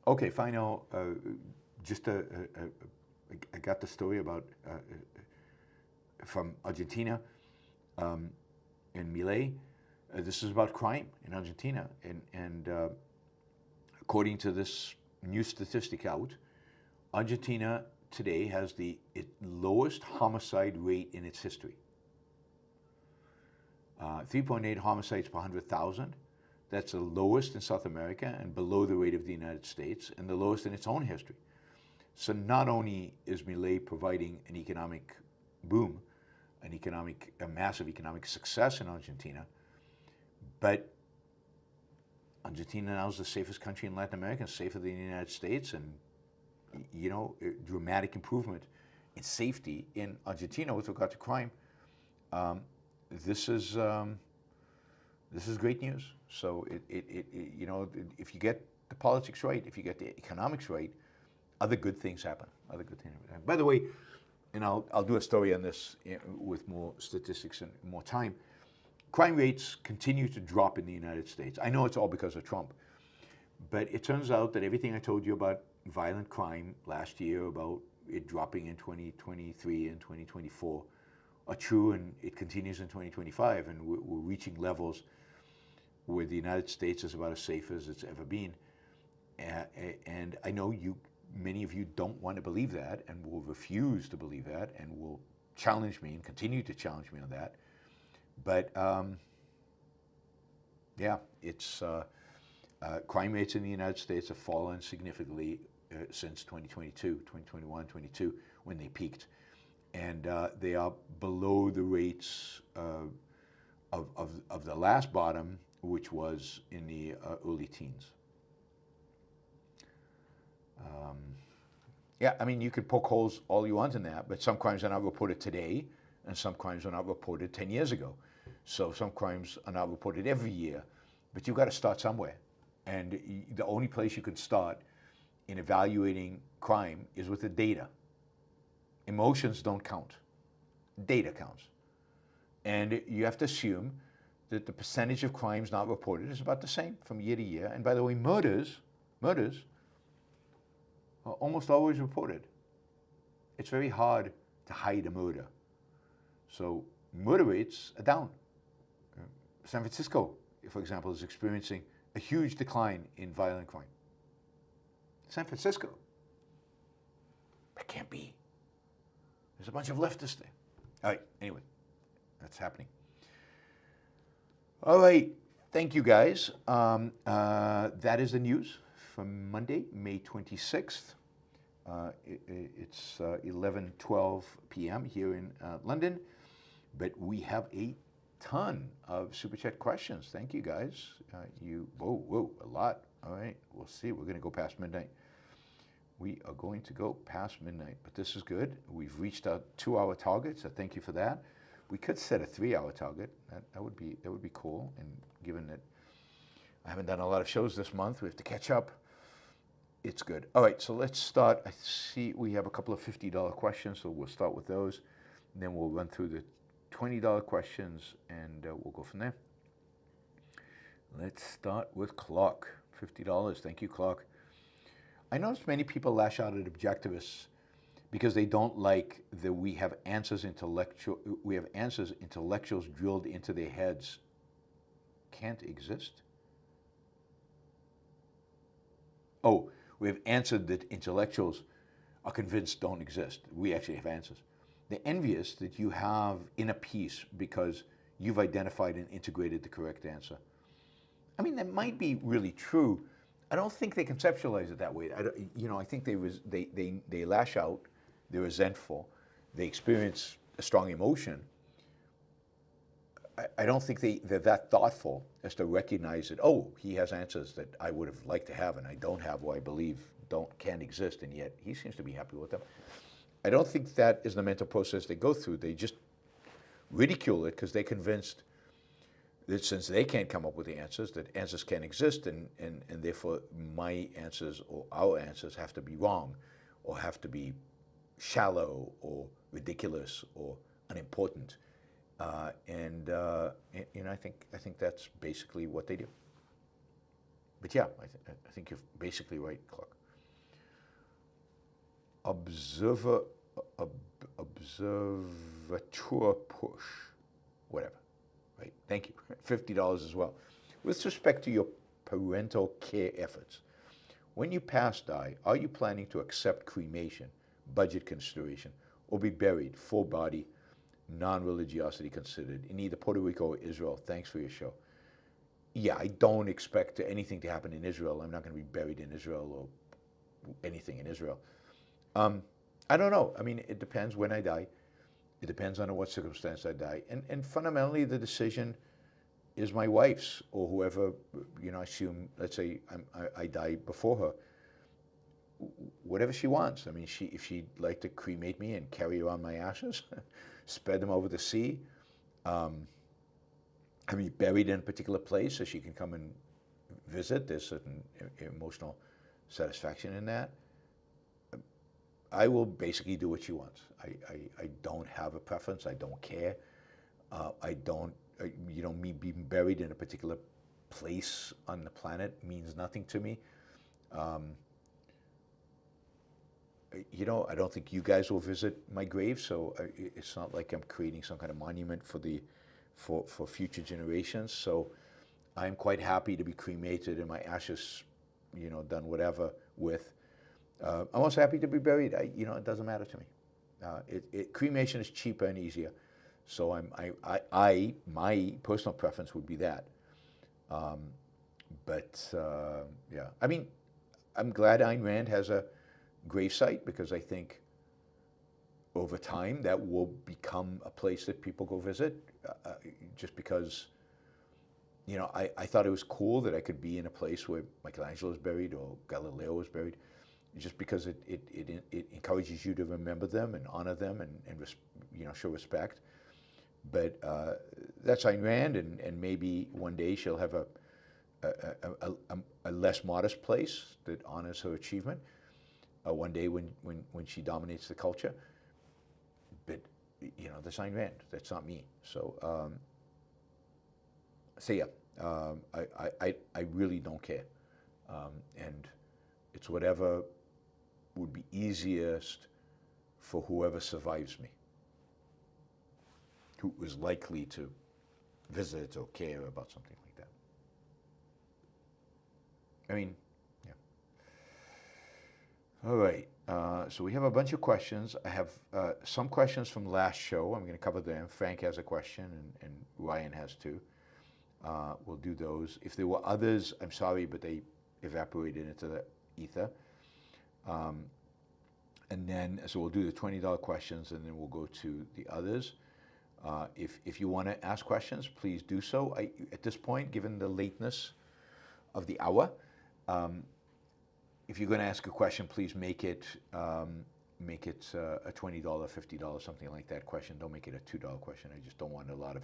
Okay, final. I got the story about from Argentina in Milei. This is about crime in Argentina, and according to this new statistic out, Argentina today has the lowest homicide rate in its history. 3.8 homicides per 100,000. That's the lowest in South America and below the rate of the United States and the lowest in its own history. So not only is Milei providing an economic boom, a massive economic success in Argentina, but Argentina now is the safest country in Latin America, safer than the United States, and you know, a dramatic improvement in safety in Argentina with regard to crime. This is great news. So you know, if you get the politics right, if you get the economics right, other good things happen. Other good things happen. By the way, and I'll do a story on this with more statistics and more time. Crime rates continue to drop in the United States. I know it's all because of Trump, but it turns out that everything I told you about violent crime last year, about it dropping in 2023 and 2024, are true, and it continues in 2025, and we're reaching levels where the United States is about as safe as it's ever been. And I know many of you don't want to believe that and will refuse to believe that and will challenge me and continue to challenge me on that. But yeah, it's crime rates in the United States have fallen significantly since 2022, 2021, 22, when they peaked. And they are below the rates of the last bottom, which was in the early teens. Yeah, I mean, you could poke holes all you want in that, but some crimes are not reported today, and some crimes are not reported 10 years ago. So some crimes are not reported every year, but you've got to start somewhere. And the only place you can start in evaluating crime is with the data. Emotions don't count. Data counts. And you have to assume that the percentage of crimes not reported is about the same from year to year. And by the way, murders are almost always reported. It's very hard to hide a murder. So murder rates are down. San Francisco, for example, is experiencing a huge decline in violent crime. San Francisco. That can't be. There's a bunch of leftists there. All right, anyway, that's happening. All right, thank you guys. That is the news from Monday, May 26th. It's 11:12 p.m. here in London, but we have a ton of Super Chat questions. Thank you guys. Whoa, a lot. All right, we'll see. We're going to go past midnight. We are going to go past midnight, but this is good. We've reached our 2-hour target, so thank you for that. We could set a 3-hour target. That would be cool. And given that I haven't done a lot of shows this month, we have to catch up. It's good. All right, so let's start. I see we have a couple of $50 questions, so we'll start with those. And then we'll run through the $20 questions, and we'll go from there. Let's start with Clark. $50. Thank you, Clark. I noticed many people lash out at Objectivists because they don't like that we have answers intellectuals drilled into their heads can't exist. Oh, we have answered that intellectuals are convinced don't exist. We actually have answers. They're envious that you have inner peace because you've identified and integrated the correct answer. I mean, that might be really true. I don't think they conceptualize it that way. I think they lash out, they're resentful, they experience a strong emotion. I don't think they're that thoughtful as to recognize that, oh, he has answers that I would have liked to have and I don't have, or I believe can't exist, and yet he seems to be happy with them. I don't think that is the mental process they go through. They just ridicule it because they're convinced that since they can't come up with the answers, that answers can't exist, and therefore my answers or our answers have to be wrong, or have to be shallow or ridiculous or unimportant. And I think that's basically what they do. But yeah, I think you're basically right, Clark. Observateur push, whatever, right? Thank you. $50 as well. With respect to your parental care efforts, when you pass die, are you planning to accept cremation, budget consideration, or be buried, full body, non-religiosity considered, in either Puerto Rico or Israel? Thanks for your show. Yeah, I don't expect anything to happen in Israel. I'm not going to be buried in Israel or anything in Israel. I don't know. I mean, it depends when I die. It depends on what circumstance I die. And fundamentally, the decision is my wife's, or whoever, I assume, let's say I die before her. Whatever she wants. I mean, if she'd like to cremate me and carry around my ashes, spread them over the sea, have me buried in a particular place so she can come and visit, there's certain emotional satisfaction in that. I will basically do what she wants. I don't have a preference. I don't care. I don't, me being buried in a particular place on the planet means nothing to me. I don't think you guys will visit my grave, so it's not like I'm creating some kind of monument for future generations. So I'm quite happy to be cremated and my ashes, done whatever with. I'm also happy to be buried. It doesn't matter to me. Cremation is cheaper and easier, so my personal preference would be that. Yeah, I mean, I'm glad Ayn Rand has a gravesite, because I think over time that will become a place that people go visit, just because, I thought it was cool that I could be in a place where Michelangelo is buried or Galileo was buried, just because it encourages you to remember them and honor them and show respect. But that's Ayn Rand, and maybe one day she'll have a less modest place that honors her achievement. One day when she dominates the culture. But that's Ayn Rand. That's not me. So yeah, I really don't care, and it's whatever would be easiest for whoever survives me, who is likely to visit or care about something like that. I mean, yeah. All right. So we have a bunch of questions. I have some questions from last show. I'm going to cover them. Frank has a question, and Ryan has two. We'll do those. If there were others, I'm sorry, but they evaporated into the ether. And then, so we'll do the $20 questions, and then we'll go to the others. If you want to ask questions, please do so. At this point, given the lateness of the hour, if you're going to ask a question, please make it a $20, $50, something like that question. Don't make it a $2 question. I just don't want a lot of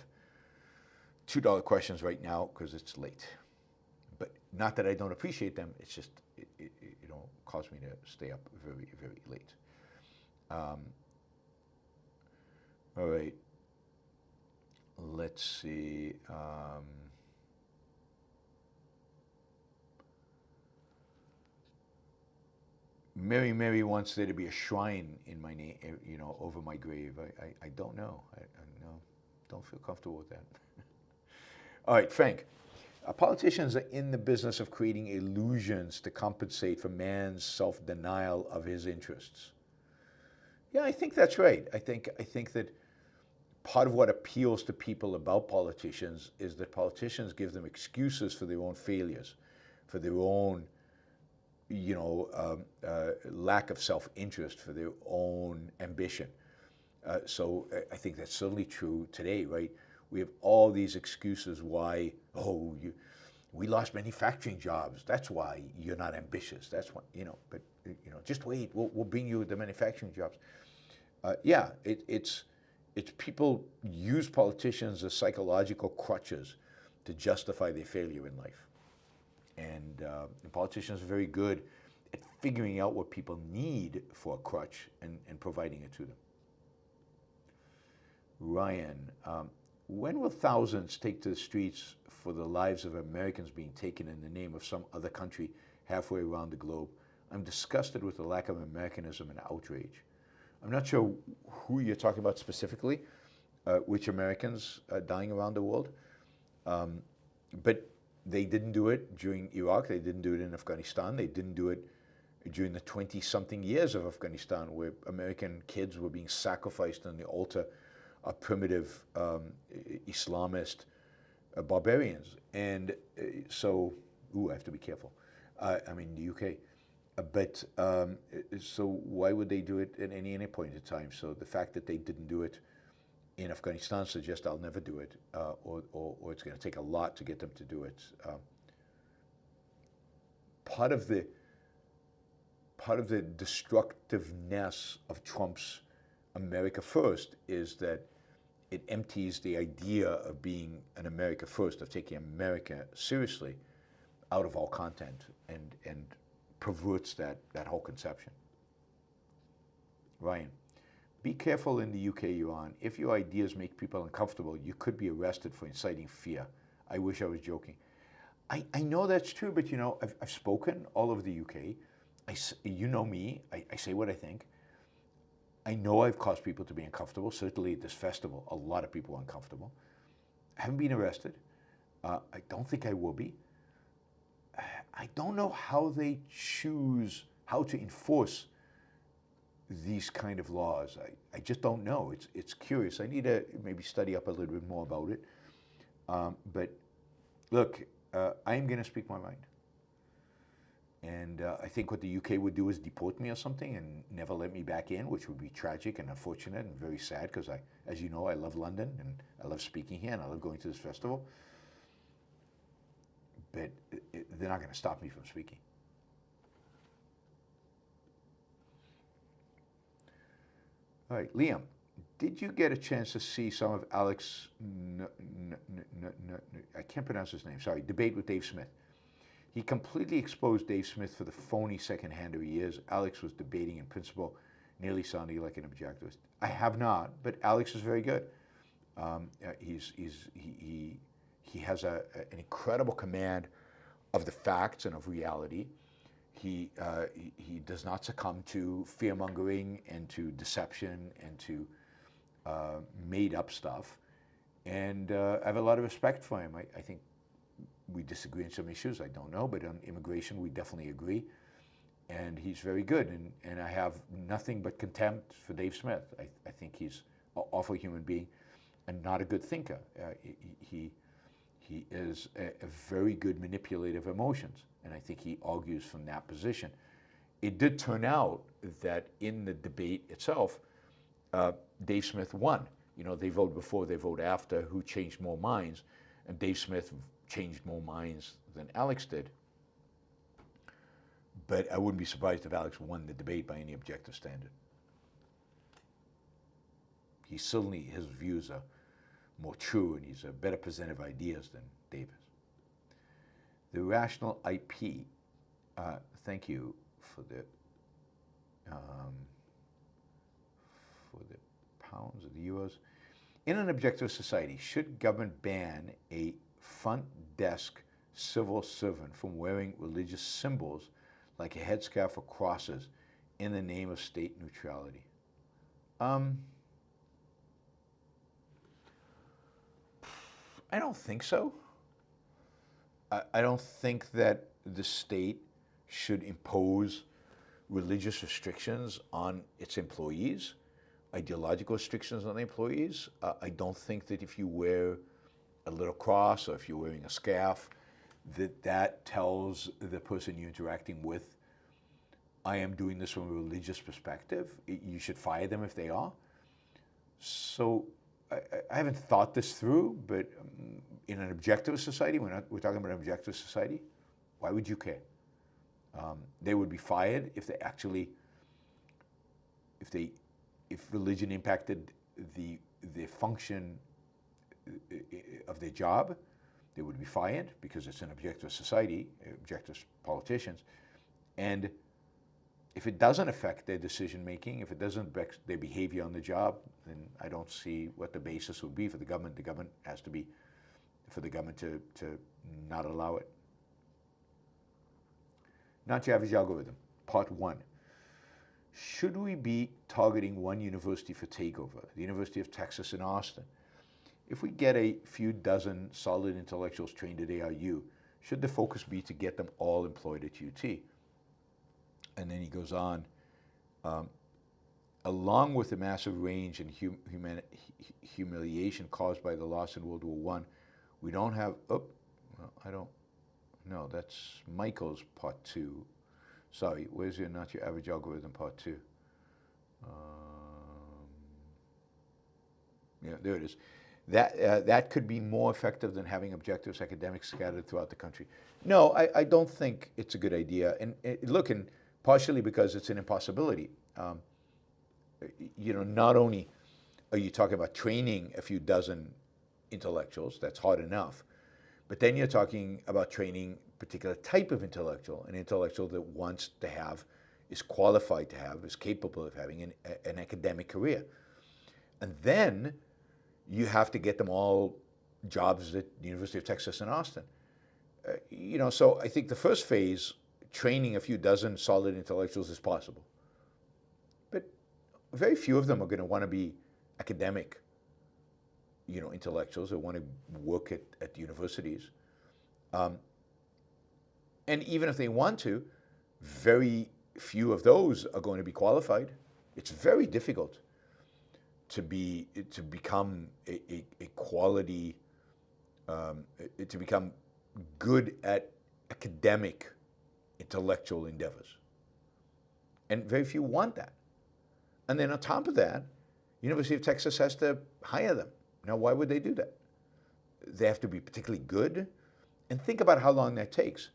$2 questions right now because it's late. But not that I don't appreciate them. It's just it'll cause me to stay up very, very late. All right. Let's see. Mary wants there to be a shrine in my name, over my grave. I don't know. I don't feel comfortable with that. All right, Frank. Politicians are in the business of creating illusions to compensate for man's self-denial of his interests. Yeah, I think that's right. I think that part of what appeals to people about politicians is that politicians give them excuses for their own failures, for their own, lack of self-interest, for their own ambition. So I think that's certainly true today, right? We have all these excuses why, we lost manufacturing jobs. That's why you're not ambitious. That's why, but just wait, we'll bring you the manufacturing jobs. It's people use politicians as psychological crutches to justify their failure in life. And politicians are very good at figuring out what people need for a crutch and providing it to them. Ryan, when will thousands take to the streets for the lives of Americans being taken in the name of some other country halfway around the globe? I'm disgusted with the lack of Americanism and outrage. I'm not sure who you're talking about specifically, which Americans are dying around the world, but they didn't do it during Iraq, they didn't do it in Afghanistan, they didn't do it during the 20-something years of Afghanistan where American kids were being sacrificed on the altar of primitive Islamist barbarians. And so, I have to be careful. I'm in the UK. But so why would they do it at any point in time? So the fact that they didn't do it in Afghanistan suggests I'll never do it, or it's going to take a lot to get them to do it. Part of the destructiveness of Trump's America First is that it empties the idea of being an America First, of taking America seriously, out of all content and perverts that whole conception. Ryan, be careful in the UK, Yaron. If your ideas make people uncomfortable, you could be arrested for inciting fear. I wish I was joking. I know that's true, but I've spoken all over the UK. You know me, I say what I think. I know I've caused people to be uncomfortable. Certainly at this festival, a lot of people were uncomfortable. I haven't been arrested. I don't think I will be. I don't know how they choose how to enforce these kind of laws. I just don't know. It's curious. I need to maybe study up a little bit more about it. But look, I am going to speak my mind. And I think what the UK would do is deport me or something and never let me back in, which would be tragic and unfortunate and very sad because as you know, I love London and I love speaking here and I love going to this festival. But they're not going to stop me from speaking. All right, Liam, did you get a chance to see some of Alex, I can't pronounce his name, sorry, debate with Dave Smith? He completely exposed Dave Smith for the phony second-hander he is. Alex was debating in principle, nearly sounding like an objectivist. I have not, but Alex is very good. He has an incredible command of the facts and of reality. He does not succumb to fear-mongering and to deception and to made-up stuff. And I have a lot of respect for him. I think we disagree on some issues, I don't know, but on immigration we definitely agree. And he's very good, and I have nothing but contempt for Dave Smith. I think he's an awful human being and not a good thinker. He is a very good manipulator of emotions, and I think he argues from that position. It did turn out that in the debate itself, Dave Smith won. They vote before, they vote after, who changed more minds, and Dave Smith changed more minds than Alex did. But I wouldn't be surprised if Alex won the debate by any objective standard. His views are more true, and he's a better presenter of ideas than Dave is. The Rational IP, thank you for the pounds or the euros. In an objective society, should government ban a front desk civil servant from wearing religious symbols like a headscarf or crosses in the name of state neutrality? I don't think so. I don't think that the state should impose religious restrictions on its employees, ideological restrictions on the employees. I don't think that if you wear a little cross or if you're wearing a scarf, that tells the person you're interacting with, I am doing this from a religious perspective. You should fire them if they are. So I haven't thought this through, but in an objective society, we're talking about an objective society, why would you care? They would be fired if religion impacted the function of their job. they would be fired because it's an objective society, objective politicians. And if it doesn't affect their decision making, if it doesn't affect their behavior on the job, then I don't see what the basis would be for the government. The government has to be, for the government to not allow it. Not your average algorithm. Part 1. Should we be targeting one university for takeover? The University of Texas in Austin. If we get a few dozen solid intellectuals trained at ARU, should the focus be to get them all employed at UT? And then he goes on, along with the massive range and humiliation caused by the loss in World War I, we don't have, no, that's Michael's part 2. Sorry, where's your not your average algorithm part 2? Yeah, there it is. That could be more effective than having objectives academics scattered throughout the country. No, I don't think it's a good idea. And look, and partially because it's an impossibility. Not only are you talking about training a few dozen intellectuals, that's hard enough, but then you're talking about training a particular type of intellectual, an intellectual that wants to have, is qualified to have, is capable of having an academic career. And then you have to get them all jobs at the University of Texas in Austin. So I think the first phase, training a few dozen solid intellectuals, is possible. But very few of them are going to want to be academic, intellectuals that want to work at universities. And even if they want to, very few of those are going to be qualified. It's very difficult to become a quality, to become good at academic intellectual endeavors. And very few want that. And then on top of that, University of Texas has to hire them. Now, why would they do that? They have to be particularly good. And think about how long that takes.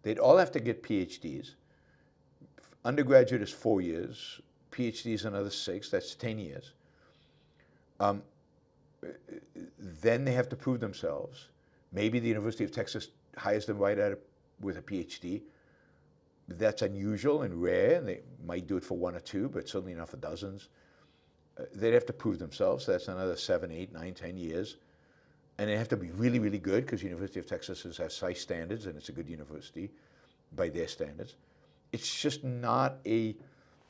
They'd all have to get PhDs. Undergraduate is 4 years. PhD is another 6. That's 10 years. Then they have to prove themselves. Maybe the University of Texas hires them right out with a PhD. That's unusual and rare. They might do it for 1 or 2, but certainly not for dozens. They'd have to prove themselves. That's another 7, 8, 9, 10 years. And they have to be really, really good because University of Texas has high standards and it's a good university by their standards. It's just not a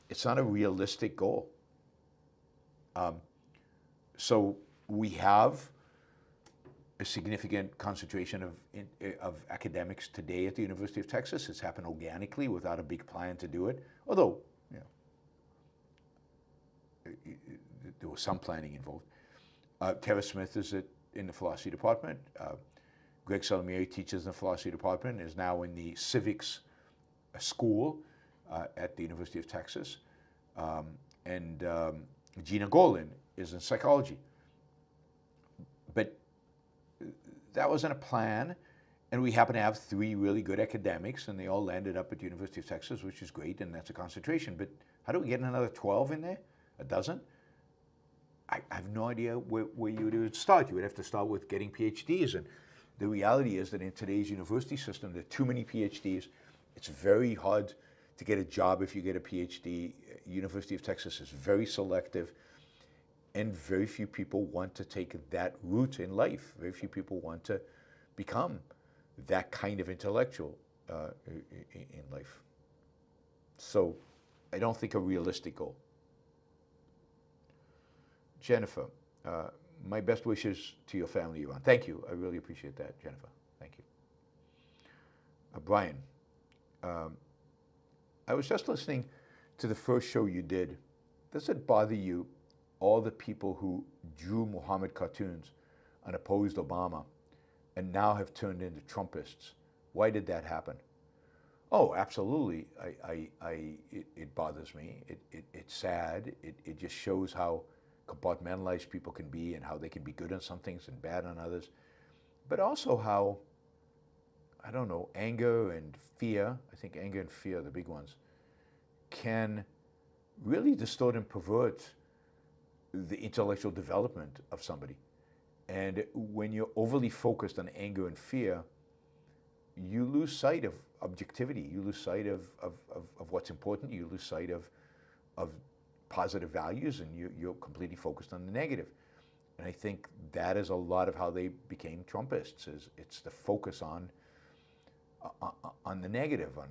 realistic goal. So we have a significant concentration of academics today at the University of Texas. It's happened organically without a big plan to do it, although there was some planning involved. Tara Smith is in the philosophy department. Greg Salmieri teaches in the philosophy department and is now in the civics school at the University of Texas. And Gina Golin is in psychology. But that wasn't a plan, and we happen to have 3 really good academics, and they all landed up at the University of Texas, which is great, and that's a concentration. But how do we get another 12 in there? A dozen? I have no idea where you would start. You would have to start with getting PhDs, and the reality is that in today's university system, there are too many PhDs. It's very hard to get a job if you get a PhD. University of Texas is very selective, and very few people want to take that route in life. Very few people want to become that kind of intellectual in life. So I don't think a realistic goal. Jennifer, my best wishes to your family, Yaron. Thank you. I really appreciate that, Jennifer. Thank you. Brian, I was just listening to the first show you did. Does it bother you, all the people who drew Muhammad cartoons and opposed Obama and now have turned into Trumpists? Why did that happen? Oh, absolutely. It bothers me. It's sad. It just shows how compartmentalized people can be and how they can be good on some things and bad on others. But also how, I don't know, anger and fear, I think anger and fear are the big ones, can really distort and pervert the intellectual development of somebody. And when you're overly focused on anger and fear, you lose sight of objectivity. You lose sight of what's important. You lose sight of positive values, and you're completely focused on the negative. And I think that is a lot of how they became Trumpists. It's the focus on the negative, on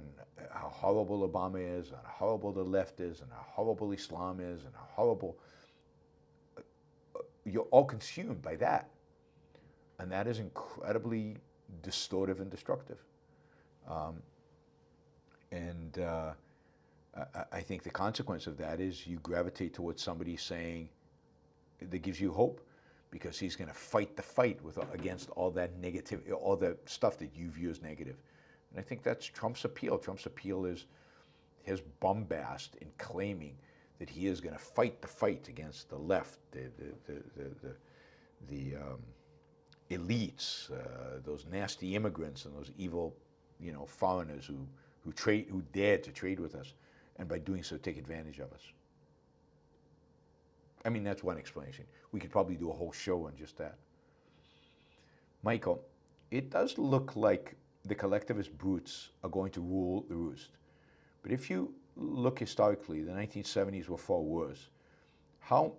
how horrible Obama is, and how horrible the left is, and how horrible Islam is, and how horrible. You're all consumed by that. And that is incredibly distortive and destructive. I think the consequence of that is you gravitate towards somebody saying, that gives you hope, because he's going to fight the fight against all that negativity, all the stuff that you view as negative. And I think that's Trump's appeal. Trump's appeal is his bombast in claiming that he is going to fight the fight against the left, the elites, those nasty immigrants, and those evil, foreigners who dared to trade with us, and by doing so take advantage of us. I mean, that's one explanation. We could probably do a whole show on just that. Michael, it does look like the collectivist brutes are going to rule the roost. But if you look historically, the 1970s were far worse. How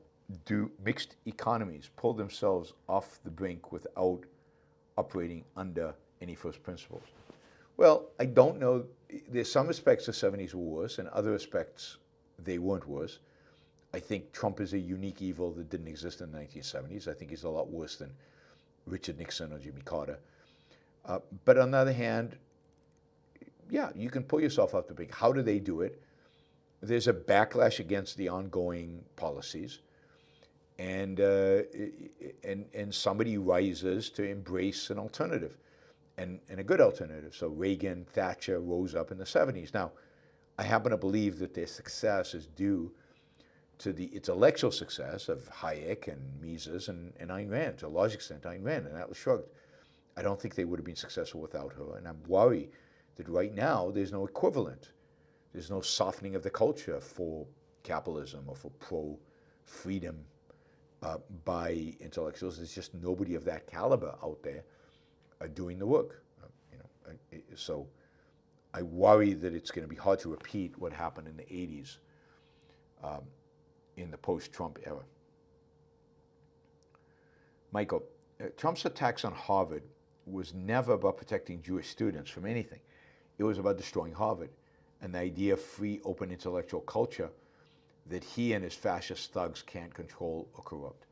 do mixed economies pull themselves off the brink without operating under any first principles? Well, I don't know. There's some respects the 70s were worse, and other respects they weren't worse. I think Trump is a unique evil that didn't exist in the 1970s. I think he's a lot worse than Richard Nixon or Jimmy Carter. But on the other hand, yeah, you can pull yourself off the brink. How do they do it? There's a backlash against the ongoing policies, and somebody rises to embrace an alternative, and a good alternative. So Reagan, Thatcher rose up in the 70s. Now, I happen to believe that their success is due to the intellectual success of Hayek and Mises and Ayn Rand, to a large extent Ayn Rand, and Atlas Shrugged. I don't think they would have been successful without her, and I'm worried that right now there's no equivalent. There's no softening of the culture for capitalism or for pro-freedom by intellectuals. There's just nobody of that caliber out there doing the work. So I worry that it's going to be hard to repeat what happened in the 80s in the post-Trump era. Michael, Trump's attacks on Harvard was never about protecting Jewish students from anything. It was about destroying Harvard and the idea of free, open intellectual culture that he and his fascist thugs can't control or corrupt.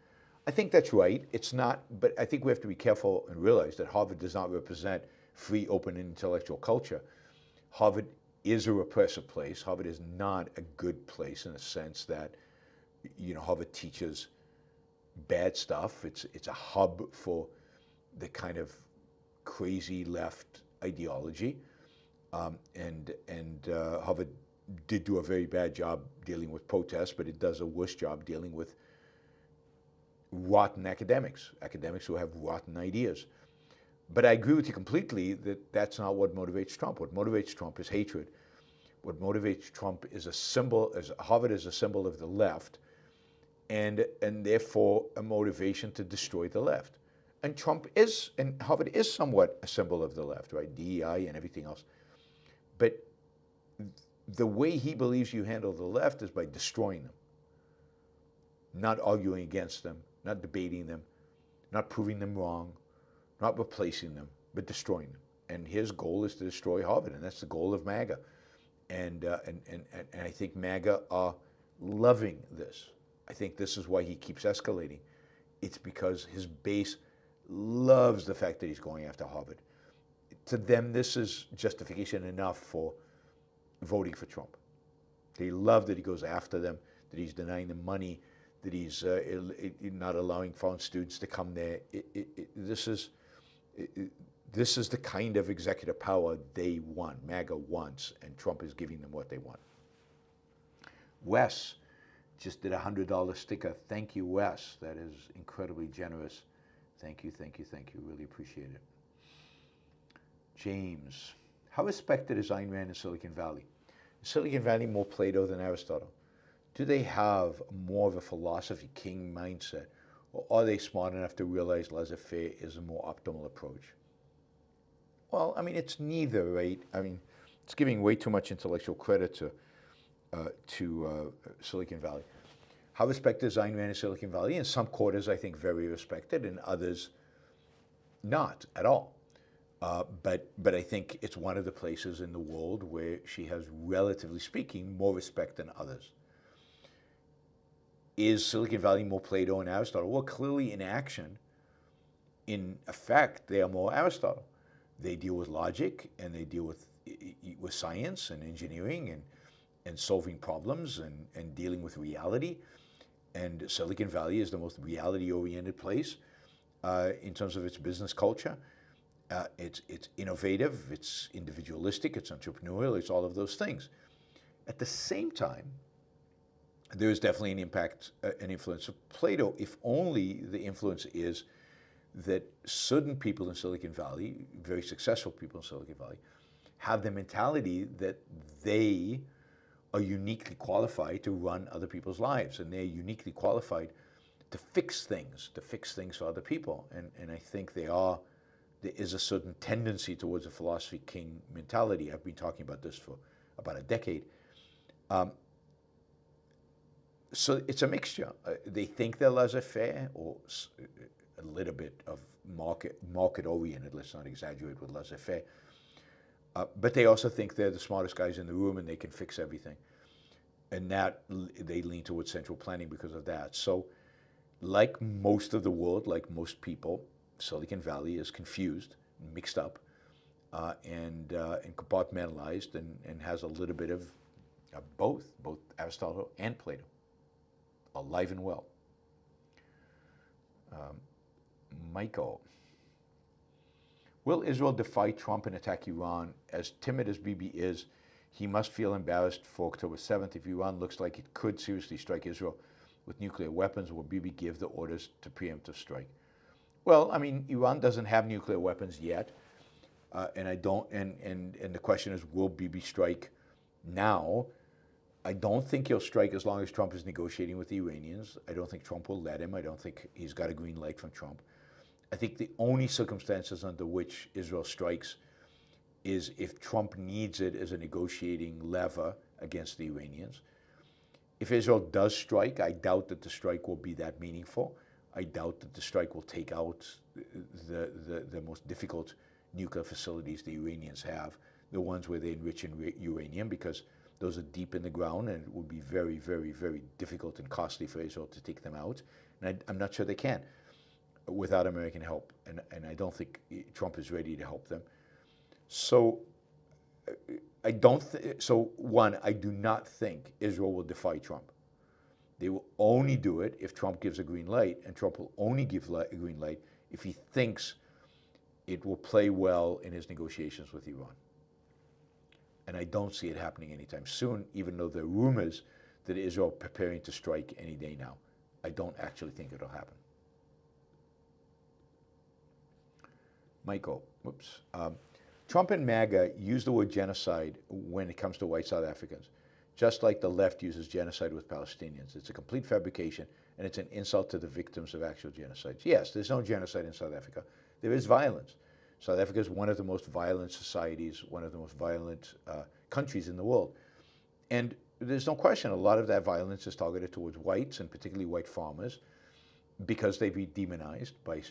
I think that's right. It's not, but I think we have to be careful and realize that Harvard does not represent free, open intellectual culture. Harvard is a repressive place. Harvard is not a good place in the sense that, Harvard teaches bad stuff. It's a hub for the kind of crazy left ideology. And Harvard did do a very bad job dealing with protests, but it does a worse job dealing with rotten academics who have rotten ideas. But I agree with you completely that that's not what motivates Trump. What motivates Trump is hatred. What motivates Trump is Harvard is a symbol of the left, and therefore a motivation to destroy the left. And Harvard is somewhat a symbol of the left, right? DEI and everything else. But the way he believes you handle the left is by destroying them, not arguing against them, not debating them, not proving them wrong, not replacing them, but destroying them. And his goal is to destroy Harvard, and that's the goal of MAGA. And I think MAGA are loving this. I think this is why he keeps escalating. It's because his base loves the fact that he's going after Harvard. To them, this is justification enough for voting for Trump. They love that he goes after them, that he's denying them money, that he's not allowing foreign students to come there. This is the kind of executive power they want, MAGA wants, and Trump is giving them what they want. Wes just did a $100 sticker. Thank you, Wes. That is incredibly generous. Thank you, thank you, thank you. Really appreciate it. James, how respected is Ayn Rand in Silicon Valley? In Silicon Valley, more Plato than Aristotle. Do they have more of a philosophy king mindset, Or are they smart enough to realize laissez-faire is a more optimal approach? Well, I mean, it's neither, right? I mean, it's giving way too much intellectual credit to Silicon Valley. How respected is Ayn Rand in Silicon Valley? In some quarters, I think, very respected, in others, not at all. But I think it's one of the places in the world where she has, relatively speaking, more respect than others. Is Silicon Valley more Plato and Aristotle? Well, clearly in action, in effect, they are more Aristotle. They deal with logic, and they deal with science and engineering and solving problems and dealing with reality. And Silicon Valley is the most reality-oriented place in terms of its business culture. It's innovative, it's individualistic, it's entrepreneurial, it's all of those things. At the same time, there is definitely an impact, an influence of Plato, if only the influence is that certain people in Silicon Valley, very successful people in Silicon Valley, have the mentality that they are uniquely qualified to run other people's lives, and they're uniquely qualified to fix things for other people. And I think there is a certain tendency towards a philosophy king mentality. I've been talking about this for about a decade. So it's a mixture. They think they're laissez-faire, or a little bit of market-oriented, let's not exaggerate with laissez-faire. But they also think they're the smartest guys in the room and they can fix everything. And that, they lean towards central planning because of that. So like most of the world, like most people, Silicon Valley is confused, mixed up, and compartmentalized, and has a little bit of both Aristotle and Plato, alive and well. Michael. Will Israel defy Trump and attack Iran? As timid as Bibi is, he must feel embarrassed for October 7th. If Iran looks like it could seriously strike Israel with nuclear weapons, will Bibi give the orders to preemptive strike? Well, I mean, Iran doesn't have nuclear weapons yet, and the question is, will Bibi strike now? I don't think he'll strike as long as Trump is negotiating with the Iranians. I don't think Trump will let him. I don't think he's got a green light from Trump. I think the only circumstances under which Israel strikes is if Trump needs it as a negotiating lever against the Iranians. If Israel does strike, I doubt that the strike will be that meaningful. I doubt that the strike will take out the most difficult nuclear facilities the Iranians have, the ones where they enrich in uranium, because those are deep in the ground, and it would be very, very, very difficult and costly for Israel to take them out. And I'm not sure they can without American help, and I don't think Trump is ready to help them. So I do not think Israel will defy Trump. They will only do it if Trump gives a green light, and Trump will only give a green light if he thinks it will play well in his negotiations with Iran. And I don't see it happening anytime soon, even though there are rumors that Israel is preparing to strike any day now. I don't actually think it'll happen. Michael, Trump and MAGA use the word genocide when it comes to white South Africans, just like the left uses genocide with Palestinians. It's a complete fabrication, and it's an insult to the victims of actual genocides. Yes, there's no genocide in South Africa. There is violence. South Africa is one of the most violent societies, one of the most violent countries in the world. And there's no question, a lot of that violence is targeted towards whites, and particularly white farmers, because they've been demonized by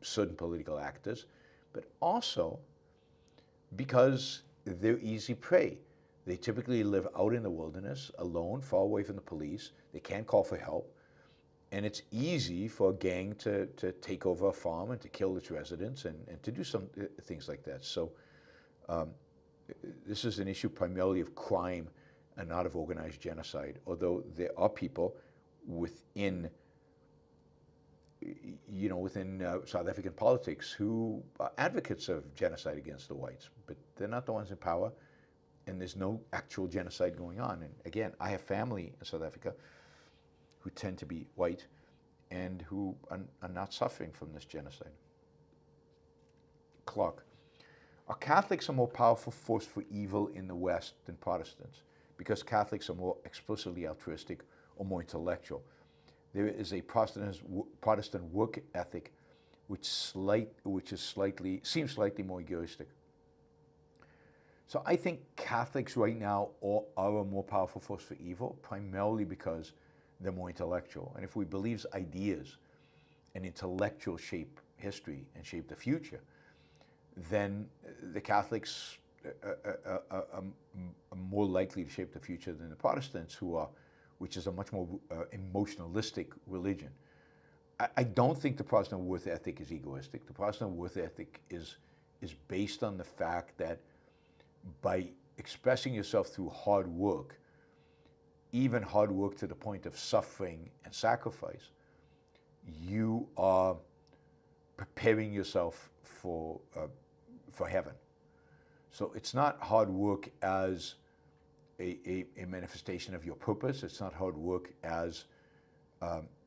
certain political actors, but also because they're easy prey. They typically live out in the wilderness, alone, far away from the police. They can't call for help. And it's easy for a gang to take over a farm and to kill its residents and to do some things like that. So this is an issue primarily of crime and not of organized genocide, although there are people within South African politics who are advocates of genocide against the whites, but they're not the ones in power, and there's no actual genocide going on. And again, I have family in South Africa who tend to be white and who are not suffering from this genocide. Clark, are Catholics a more powerful force for evil in the West than Protestants because Catholics are more explicitly altruistic or more intellectual? there is a Protestant work ethic which seems slightly more egoistic. So I think Catholics right now are a more powerful force for evil, primarily because they're more intellectual. And if we believe ideas and intellectual shape history and shape the future, then the Catholics are more likely to shape the future than the Protestants, which is a much more emotionalistic religion. I don't think the Protestant worth ethic is egoistic. The Protestant worth ethic is based on the fact that by expressing yourself through hard work, even hard work to the point of suffering and sacrifice, you are preparing yourself for heaven. So it's not hard work as a manifestation of your purpose. It's not hard work as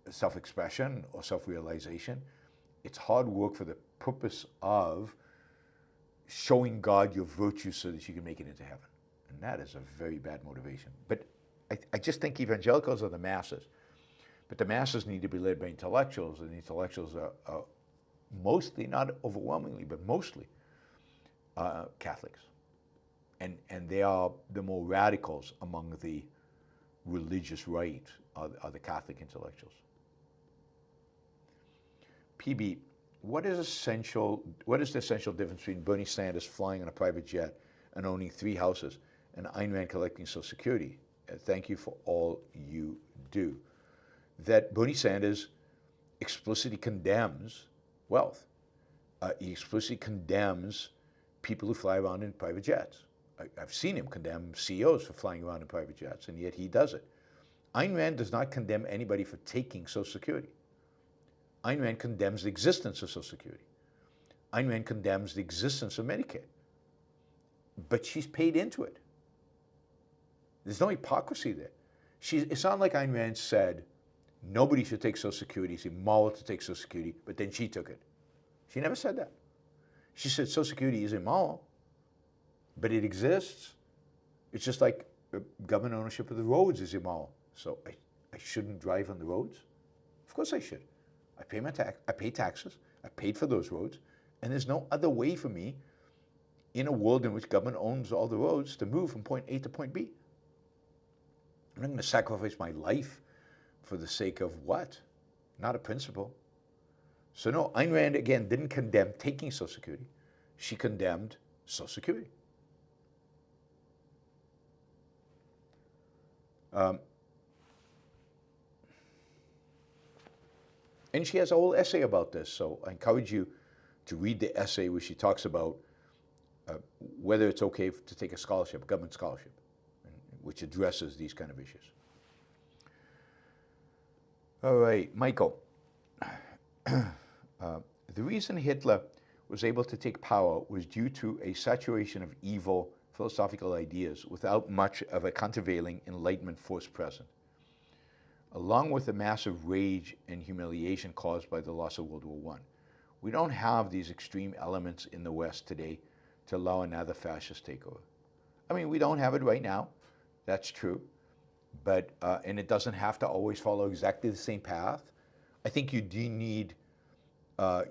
self-expression or self-realization. It's hard work for the purpose of showing God your virtues so that you can make it into heaven. And that is a very bad motivation. But I just think evangelicals are the masses. But the masses need to be led by intellectuals, and the intellectuals are mostly, not overwhelmingly, but mostly Catholics. And they are the more radicals among the religious right are the Catholic intellectuals. PB, what is the essential difference between Bernie Sanders flying on a private jet and owning 3 houses and Ayn Rand collecting Social Security? Thank you for all you do. That Bernie Sanders explicitly condemns wealth. He explicitly condemns people who fly around in private jets. I've seen him condemn CEOs for flying around in private jets, and yet he does it. Ayn Rand does not condemn anybody for taking Social Security. Ayn Rand condemns the existence of Social Security. Ayn Rand condemns the existence of Medicare. But she's paid into it. There's no hypocrisy there. It's not like Ayn Rand said, nobody should take Social Security, it's immoral to take Social Security, but then she took it. She never said that. She said Social Security is immoral, but it exists. It's just like government ownership of the roads is immoral. So I shouldn't drive on the roads? Of course I should. I pay my tax. I pay taxes. I paid for those roads, and there's no other way for me in a world in which government owns all the roads to move from point A to point B. I'm not going to sacrifice my life for the sake of what? Not a principle. So no, Ayn Rand, again, didn't condemn taking Social Security. She condemned Social Security. And she has a whole essay about this, so I encourage you to read the essay where she talks about whether it's okay to take a scholarship, a government scholarship, which addresses these kind of issues. All right, Michael. The reason Hitler was able to take power was due to a saturation of evil philosophical ideas without much of a countervailing Enlightenment force present, along with the massive rage and humiliation caused by the loss of World War I. We don't have these extreme elements in the West today to allow another fascist takeover. I mean, we don't have it right now. That's true. But, and it doesn't have to always follow exactly the same path. I think you do need the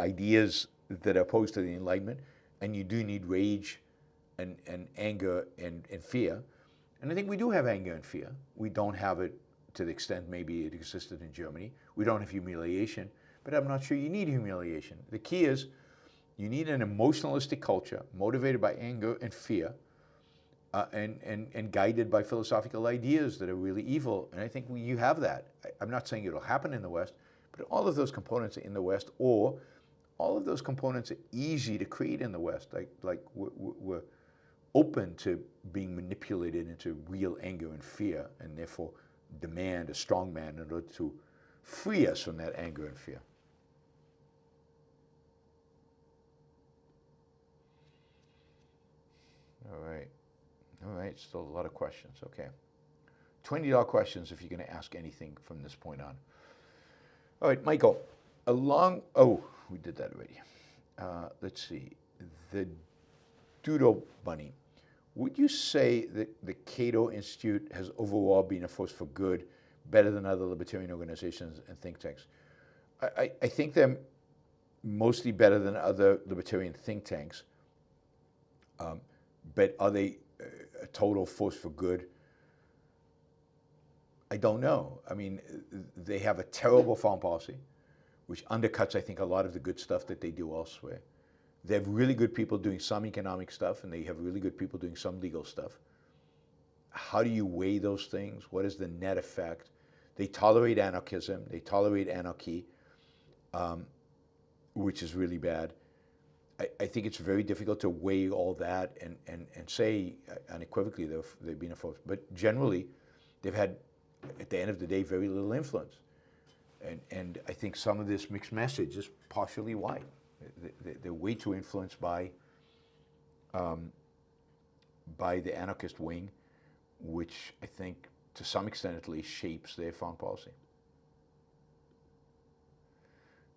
ideas that are opposed to the Enlightenment, and you do need rage and anger and fear. And I think we do have anger and fear. We don't have it to the extent maybe it existed in Germany. We don't have humiliation, but I'm not sure you need humiliation. The key is you need an emotionalistic culture motivated by anger and fear and guided by philosophical ideas that are really evil. And I think you have that. I'm not saying it'll happen in the West, but all of those components are in the West, or all of those components are easy to create in the West. Like we're open to being manipulated into real anger and fear, and therefore demand a strong man in order to free us from that anger and fear. All right, still a lot of questions, okay. $20 questions if you're gonna ask anything from this point on. All right, Michael, we did that already. Let's see, the Doodle Bunny. Would you say that the Cato Institute has overall been a force for good, better than other libertarian organizations and think tanks? I think they're mostly better than other libertarian think tanks, but are they a total force for good? I don't know. I mean, they have a terrible foreign policy, which undercuts, I think, a lot of the good stuff that they do elsewhere. They have really good people doing some economic stuff, and they have really good people doing some legal stuff. How do you weigh those things? What is the net effect? They tolerate anarchism. They tolerate anarchy, which is really bad. I think it's very difficult to weigh all that and say unequivocally they've been a force. But generally, they've had, at the end of the day, very little influence. And I think some of this mixed message is partially why. They're way too influenced by the anarchist wing, which I think, to some extent at least, shapes their foreign policy.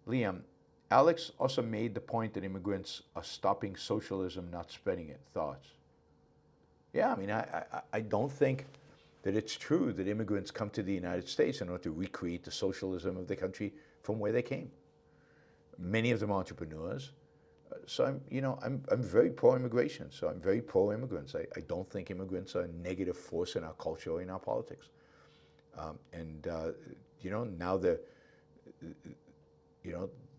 Liam, Alex also made the point that immigrants are stopping socialism, not spreading it. Thoughts? Yeah, I mean, I don't think that it's true that immigrants come to the United States in order to recreate the socialism of the country from where they came. Many of them are entrepreneurs. So I'm very pro-immigration. So I'm very pro-immigrants. I don't think immigrants are a negative force in our culture or in our politics. Now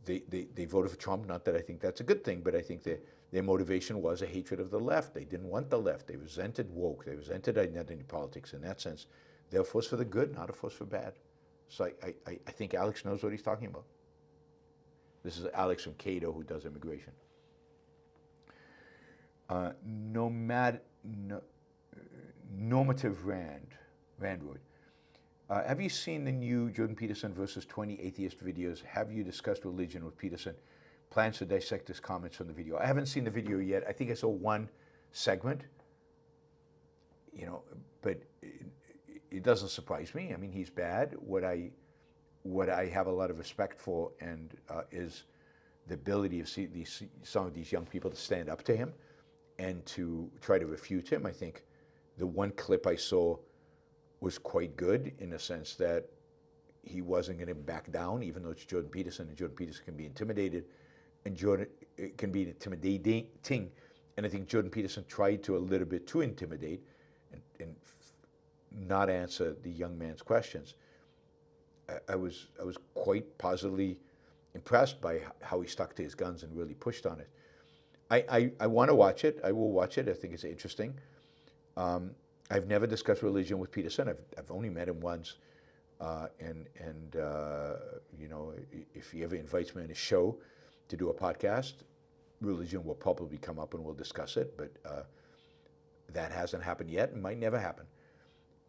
they voted for Trump. Not that I think that's a good thing, but I think their motivation was a hatred of the left. They didn't want the left. They resented woke. They resented identity politics. In that sense, they're a force for the good, not a force for bad. So I think Alex knows what he's talking about. This is Alex from Cato, who does immigration. Normative Randwood. Have you seen the new Jordan Peterson versus 20 atheist videos? Have you discussed religion with Peterson? Plans to dissect his comments from the video. I haven't seen the video yet. I think I saw one segment, but it doesn't surprise me. I mean, he's bad. What I have a lot of respect for and is the ability of some of these young people to stand up to him and to try to refute him. I think the one clip I saw was quite good in the sense that he wasn't going to back down, even though it's Jordan Peterson, and Jordan Peterson can be intimidated, and Jordan can be intimidating. And I think Jordan Peterson tried to a little bit to intimidate and not answer the young man's questions. I was quite positively impressed by how he stuck to his guns and really pushed on it. I want to watch it. I will watch it. I think it's interesting. I've never discussed religion with Peterson. I've only met him once, if he ever invites me on his show to do a podcast, religion will probably come up and we'll discuss it. But that hasn't happened yet and might never happen.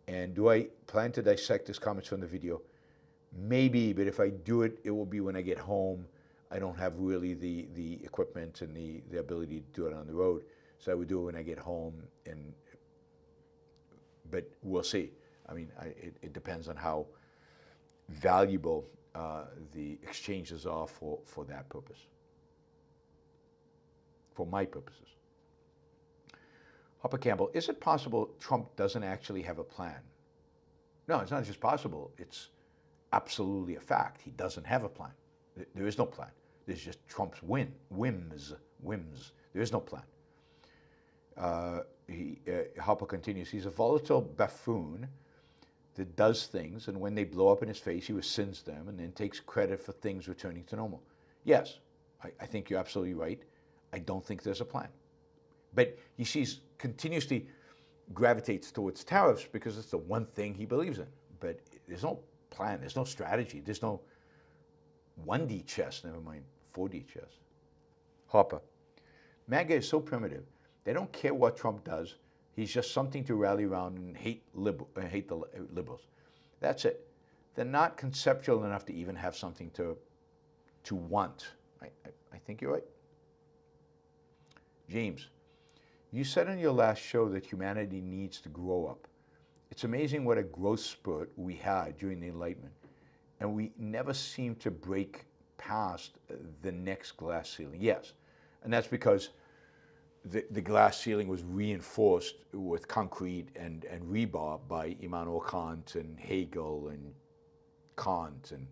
And do I plan to dissect his comments from the video? Maybe, but if I do it, it will be when I get home. I don't have really the equipment and the ability to do it on the road. So I would do it when I get home. But we'll see. I mean, it depends on how valuable the exchanges are for that purpose, for my purposes. Hopper Campbell, is it possible Trump doesn't actually have a plan? No, it's not just possible. It's absolutely a fact. He doesn't have a plan. There is no plan. There's just Trump's whims. There is no plan. Hopper continues, he's a volatile buffoon that does things, and when they blow up in his face, he rescinds them and then takes credit for things returning to normal. Yes, I think you're absolutely right. I don't think there's a plan. But he continuously gravitates towards tariffs because it's the one thing he believes in. But there's no plan, there's no strategy, there's no 1D chess, never mind 4D chess. Hopper, MAGA is so primitive. They don't care what Trump does. He's just something to rally around and hate the liberals. That's it. They're not conceptual enough to even have something to want. I think you're right. James, you said on your last show that humanity needs to grow up. It's amazing what a growth spurt we had during the Enlightenment, and we never seem to break past the next glass ceiling. Yes, and that's because the glass ceiling was reinforced with concrete and rebar by Immanuel Kant and Hegel and Kant and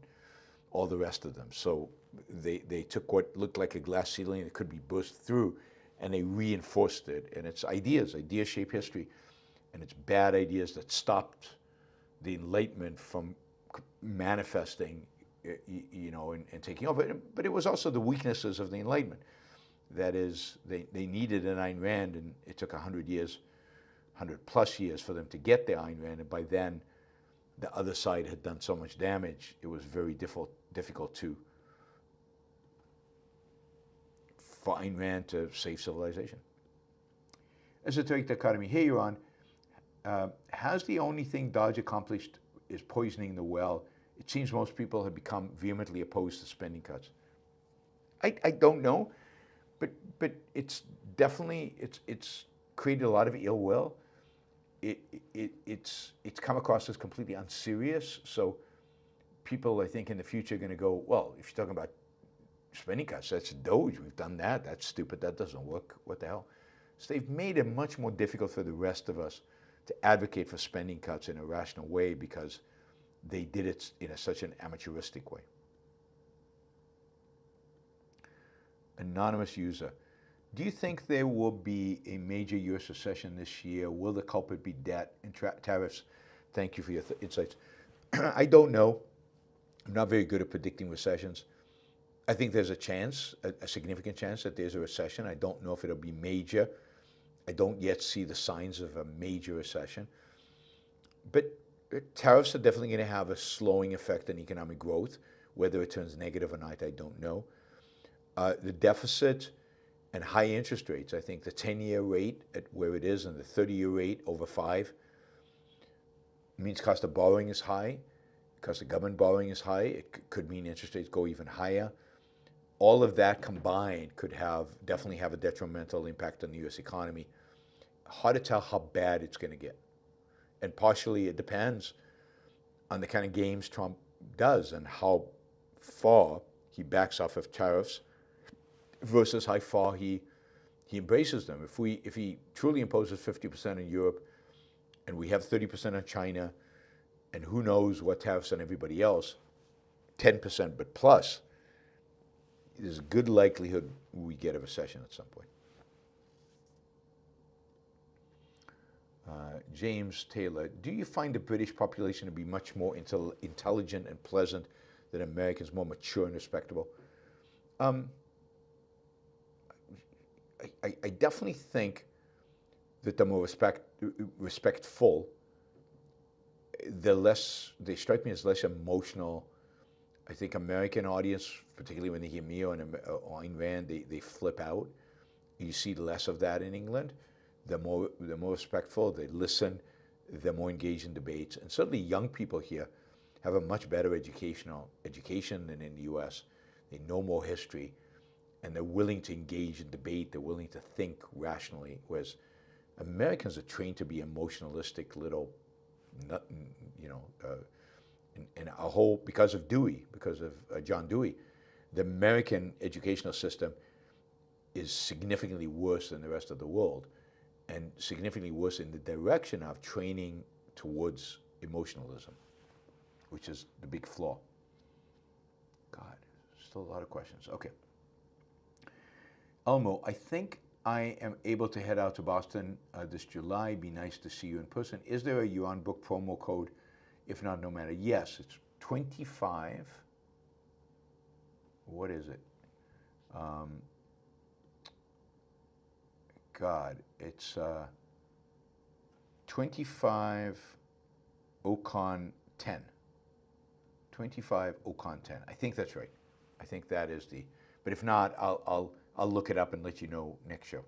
all the rest of them. So they took what looked like a glass ceiling that could be burst through, and they reinforced it. And it's ideas shape history, and it's bad ideas that stopped the Enlightenment from manifesting, and taking over. But it was also the weaknesses of the Enlightenment. That is, they needed an Ayn Rand, and it took 100 years, 100 plus years for them to get the Ayn Rand, and by then the other side had done so much damage, it was very difficult for Ayn Rand to save civilization. Esoteric dichotomy. Hey, Yaron, has the only thing Dodge accomplished is poisoning the well? It seems most people have become vehemently opposed to spending cuts. I don't know, but it's definitely, it's created a lot of ill will. It's come across as completely unserious. So people, I think, in the future are going to go, well, if you're talking about spending cuts, that's Doge. We've done that. That's stupid. That doesn't work. What the hell? So they've made it much more difficult for the rest of us to advocate for spending cuts in a rational way because they did it in such an amateuristic way. Anonymous user. Do you think there will be a major U.S. recession this year? Will the culprit be debt and tariffs? Thank you for your insights. I don't know. I'm not very good at predicting recessions. I think there's a chance, a significant chance that there's a recession. I don't know if it'll be major. I don't yet see the signs of a major recession. But tariffs are definitely going to have a slowing effect on economic growth. Whether it turns negative or not, I don't know. The deficit and high interest rates, I think the 10-year rate at where it is and the 30-year rate over 5 means cost of borrowing is high. Cost of government borrowing is high. It could mean interest rates go even higher. All of that combined could definitely have a detrimental impact on the U.S. economy. Hard to tell how bad it's going to get. And partially it depends on the kind of games Trump does and how far he backs off of tariffs versus how far he embraces them. If he truly imposes 50% in Europe and we have 30% on China and who knows what tariffs on everybody else, 10% but plus, there's a good likelihood we get a recession at some point. James Taylor, do you find the British population to be much more intelligent and pleasant than Americans, more mature and respectable? I definitely think that the more respectful, they strike me as less emotional. I think American audience, particularly when they hear me or Ayn Rand, they flip out. You see less of that in England. They're more respectful, they listen, they're more engaged in debates. And certainly young people here have a much better education than in the US. They know more history, and they're willing to engage in debate, they're willing to think rationally, whereas Americans are trained to be emotionalistic little, and a whole, because of John Dewey, the American educational system is significantly worse than the rest of the world, and significantly worse in the direction of training towards emotionalism, which is the big flaw. God, still a lot of questions. Okay. Elmo, I think I am able to head out to Boston this July. Be nice to see you in person. Is there a Yaron Brook promo code? If not, no matter. Yes, it's 25. What is it? God, it's 25 Ocon 10. 25 Ocon 10. I think that's right. I think that is the. But if not, I'll look it up and let you know next show.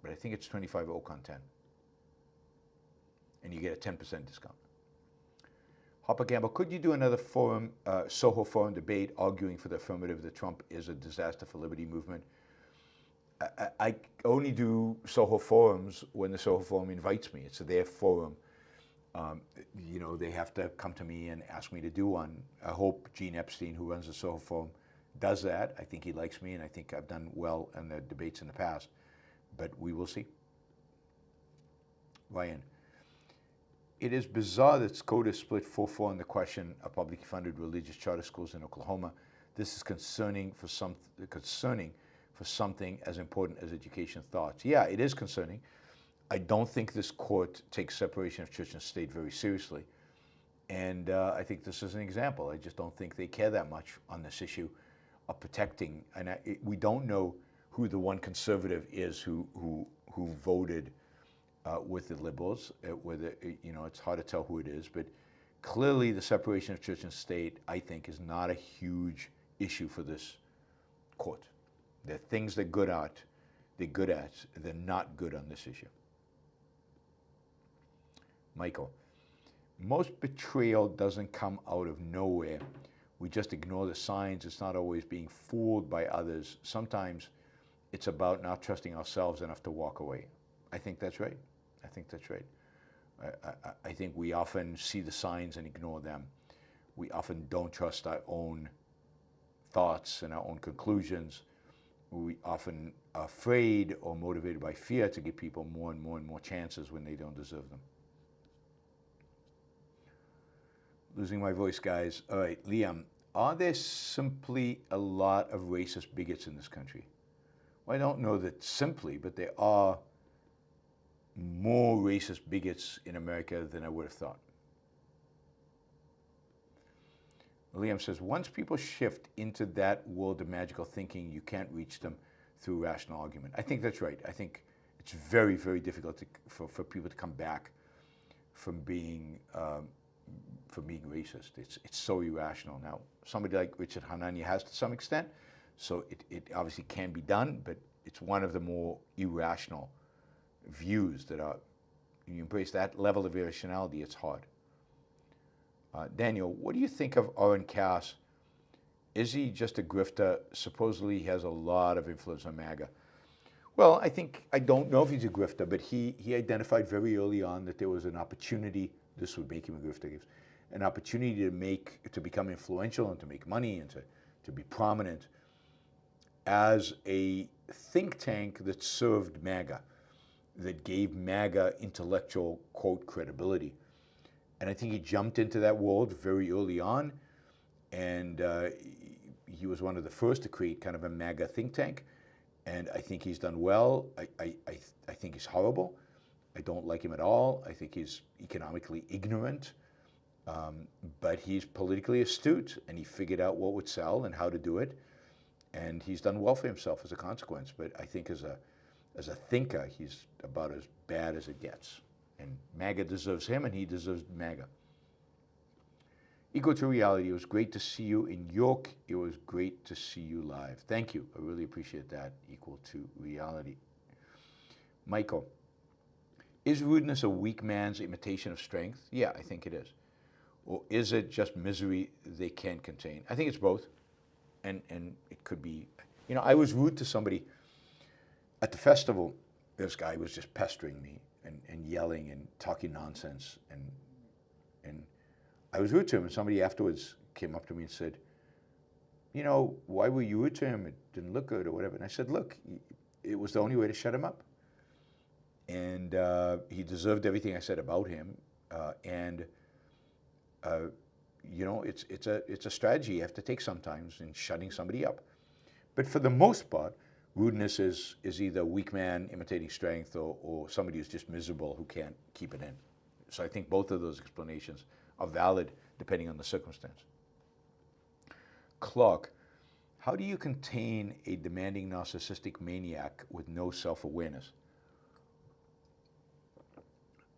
But I think it's 25 Ocon 10. And you get a 10% discount. Hopper Gamble, could you do another forum, Soho forum debate arguing for the affirmative that Trump is a disaster for liberty movement? I only do Soho forums when the Soho forum invites me. It's their forum. They have to come to me and ask me to do one. I hope Gene Epstein, who runs the Soho forum, does that. I think he likes me, and I think I've done well in the debates in the past. but we will see. Ryan, it is bizarre that SCOTUS split 4-4 on the question of publicly funded religious charter schools in Oklahoma. This is concerning for something as important as education thoughts. Yeah, it is concerning. I don't think this court takes separation of church and state very seriously. And I think this is an example. I just don't think they care that much on this issue of protecting. And we don't know who the one conservative is who voted with the liberals. Whether it's hard to tell who it is, but clearly the separation of church and state, I think, is not a huge issue for this court. There are things they're good at. They're not good on this issue. Michael, most betrayal doesn't come out of nowhere. We just ignore the signs. It's not always being fooled by others. Sometimes it's about not trusting ourselves enough to walk away. I think that's right. I think we often see the signs and ignore them. We often don't trust our own thoughts and our own conclusions. We often are afraid or motivated by fear to give people more and more chances when they don't deserve them. Losing my voice, guys. All right, Liam, are there simply a lot of racist bigots in this country? Well, I don't know that simply, but there are more racist bigots in America than I would have thought. Liam says, once people shift into that world of magical thinking, you can't reach them through rational argument. I think that's right. I think it's very, very difficult for people to come back from being racist. It's so irrational. Now, somebody like Richard Hanania has to some extent, so it obviously can be done, but it's one of the more irrational views that are, you embrace that level of irrationality, it's hard. Daniel, what do you think of Oren Cass? Is he just a grifter? Supposedly he has a lot of influence on MAGA. Well, I don't know if he's a grifter, but he identified very early on that there was an opportunity, this would make him a grifter, an opportunity to become influential and to make money and to be prominent as a think tank that served MAGA, that gave MAGA intellectual, quote, credibility. And I think he jumped into that world very early on, and he was one of the first to create kind of a MAGA think tank, and I think he's done well. I think he's horrible. I don't like him at all. I think he's economically ignorant, but he's politically astute, and he figured out what would sell and how to do it, and he's done well for himself as a consequence. But I think as a thinker, he's about as bad as it gets. And MAGA deserves him, and he deserves MAGA. Equal to reality, it was great to see you in York. It was great to see you live. Thank you. I really appreciate that. Equal to reality. Michael, is rudeness a weak man's imitation of strength? Yeah, I think it is. Or is it just misery they can't contain? I think it's both. And it could be, I was rude to somebody at the festival. This guy was just pestering me and yelling and talking nonsense, and I was rude to him, and somebody afterwards came up to me and said, why were you rude to him? It didn't look good or whatever. And I said, look, it was the only way to shut him up. And he deserved everything I said about him. It's a strategy you have to take sometimes in shutting somebody up. But for the most part, rudeness is either a weak man imitating strength or somebody who's just miserable who can't keep it in. So I think both of those explanations are valid depending on the circumstance. Clark, how do you contain a demanding narcissistic maniac with no self-awareness?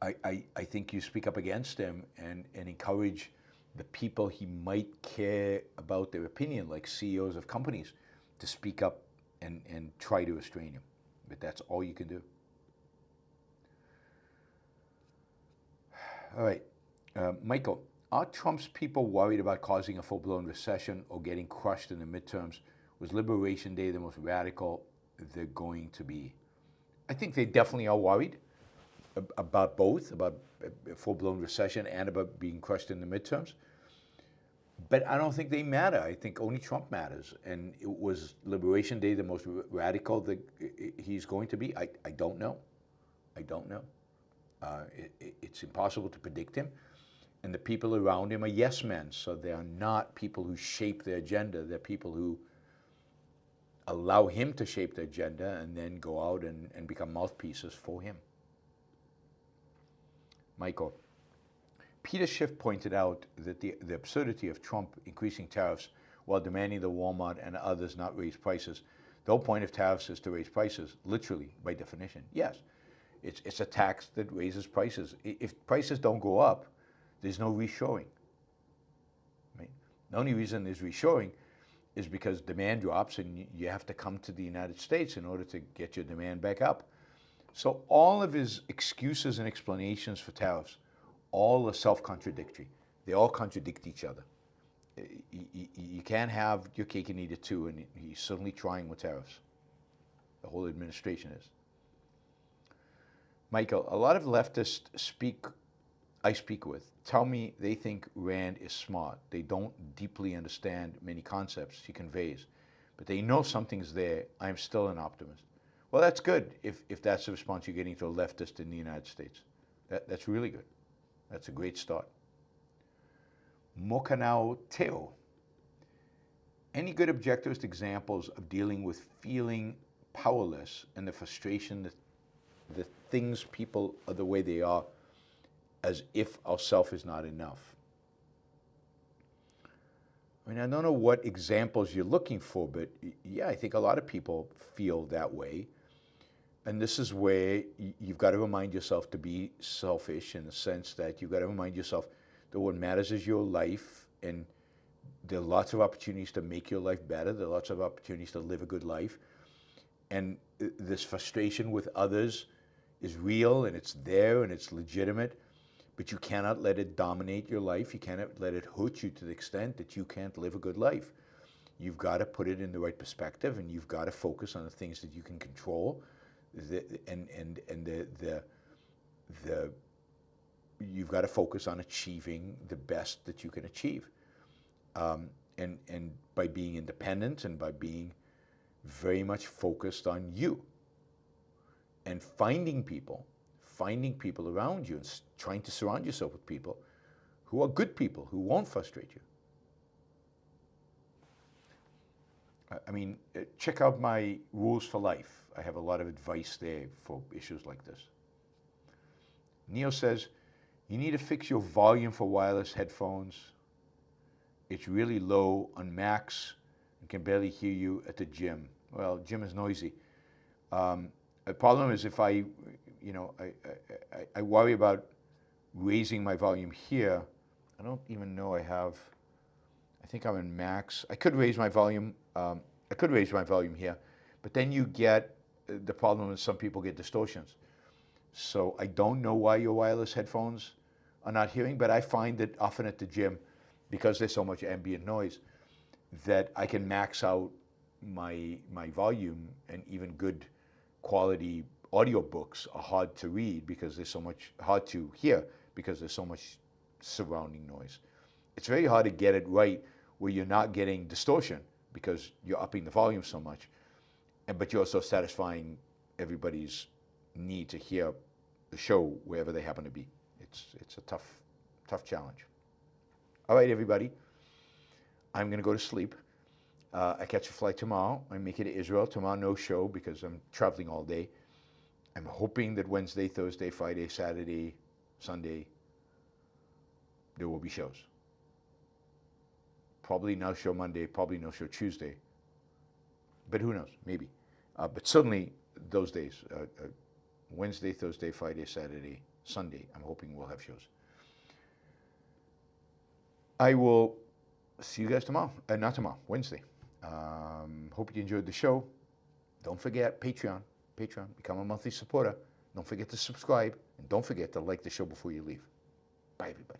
I think you speak up against him and encourage the people he might care about their opinion, like CEOs of companies, to speak up and try to restrain him. But that's all you can do. All right. Michael, are Trump's people worried about causing a full-blown recession or getting crushed in the midterms? Was Liberation Day the most radical they're going to be? I think they definitely are worried about both, about a full-blown recession and about being crushed in the midterms. But I don't think they matter. I think only Trump matters. And it was Liberation Day the most radical that he's going to be? I don't know. I don't know. It's impossible to predict him. And the people around him are yes men. So they are not people who shape their agenda. They're people who allow him to shape the agenda and then go out and become mouthpieces for him. Michael, Peter Schiff pointed out that the absurdity of Trump increasing tariffs while demanding that Walmart and others not raise prices. The whole point of tariffs is to raise prices, literally, by definition. Yes, it's a tax that raises prices. If prices don't go up, there's no reshoring. Right? The only reason there's reshoring is because demand drops and you have to come to the United States in order to get your demand back up. So all of his excuses and explanations for tariffs, all are self-contradictory. They all contradict each other. You can't have your cake and eat it too, and he's certainly trying with tariffs. The whole administration is. Michael, a lot of leftists I speak with tell me they think Rand is smart. They don't deeply understand many concepts she conveys, but they know something's there. I'm still an optimist. Well, that's good if that's the response you're getting to a leftist in the United States. That's really good. That's a great start. Mokanao Teo. Any good objectivist examples of dealing with feeling powerless and the frustration that the things people are the way they are, as if our self is not enough? I mean, I don't know what examples you're looking for, but yeah, I think a lot of people feel that way. And this is where you've got to remind yourself to be selfish, in the sense that you've got to remind yourself that what matters is your life, and there are lots of opportunities to make your life better. There are lots of opportunities to live a good life. And this frustration with others is real, and it's there, and it's legitimate, but you cannot let it dominate your life. You cannot let it hurt you to the extent that you can't live a good life. You've got to put it in the right perspective, and you've got to focus on the things that you can control. You've got to focus on achieving the best that you can achieve, and by being independent and by being very much focused on you, and finding people around you, and trying to surround yourself with people who are good people, who won't frustrate you. I mean, check out my rules for life. I have a lot of advice there for issues like this. Neil says, you need to fix your volume for wireless headphones. It's really low on max and can barely hear you at the gym. Well, gym is noisy. The problem is if I worry about raising my volume here. I don't even know I think I'm in max. I could raise my volume here, but then you get the problem is some people get distortions. So I don't know why your wireless headphones are not hearing, but I find that often at the gym, because there's so much ambient noise, that I can max out my volume, and even good quality audiobooks are hard to read because there's so much, hard to hear because there's so much surrounding noise. It's very hard to get it right where you're not getting distortion because you're upping the volume so much, but you're also satisfying everybody's need to hear the show wherever they happen to be. It's a tough challenge. All right, everybody. I'm going to go to sleep. I catch a flight tomorrow. I make it to Israel. Tomorrow, no show because I'm traveling all day. I'm hoping that Wednesday, Thursday, Friday, Saturday, Sunday, there will be shows. Probably no show Monday, probably no show Tuesday. But who knows? Maybe. But certainly those days, Wednesday, Thursday, Friday, Saturday, Sunday, I'm hoping we'll have shows. I will see you guys tomorrow. Not tomorrow, Wednesday. Hope you enjoyed the show. Don't forget Patreon. Become a monthly supporter. Don't forget to subscribe. And don't forget to like the show before you leave. Bye, everybody.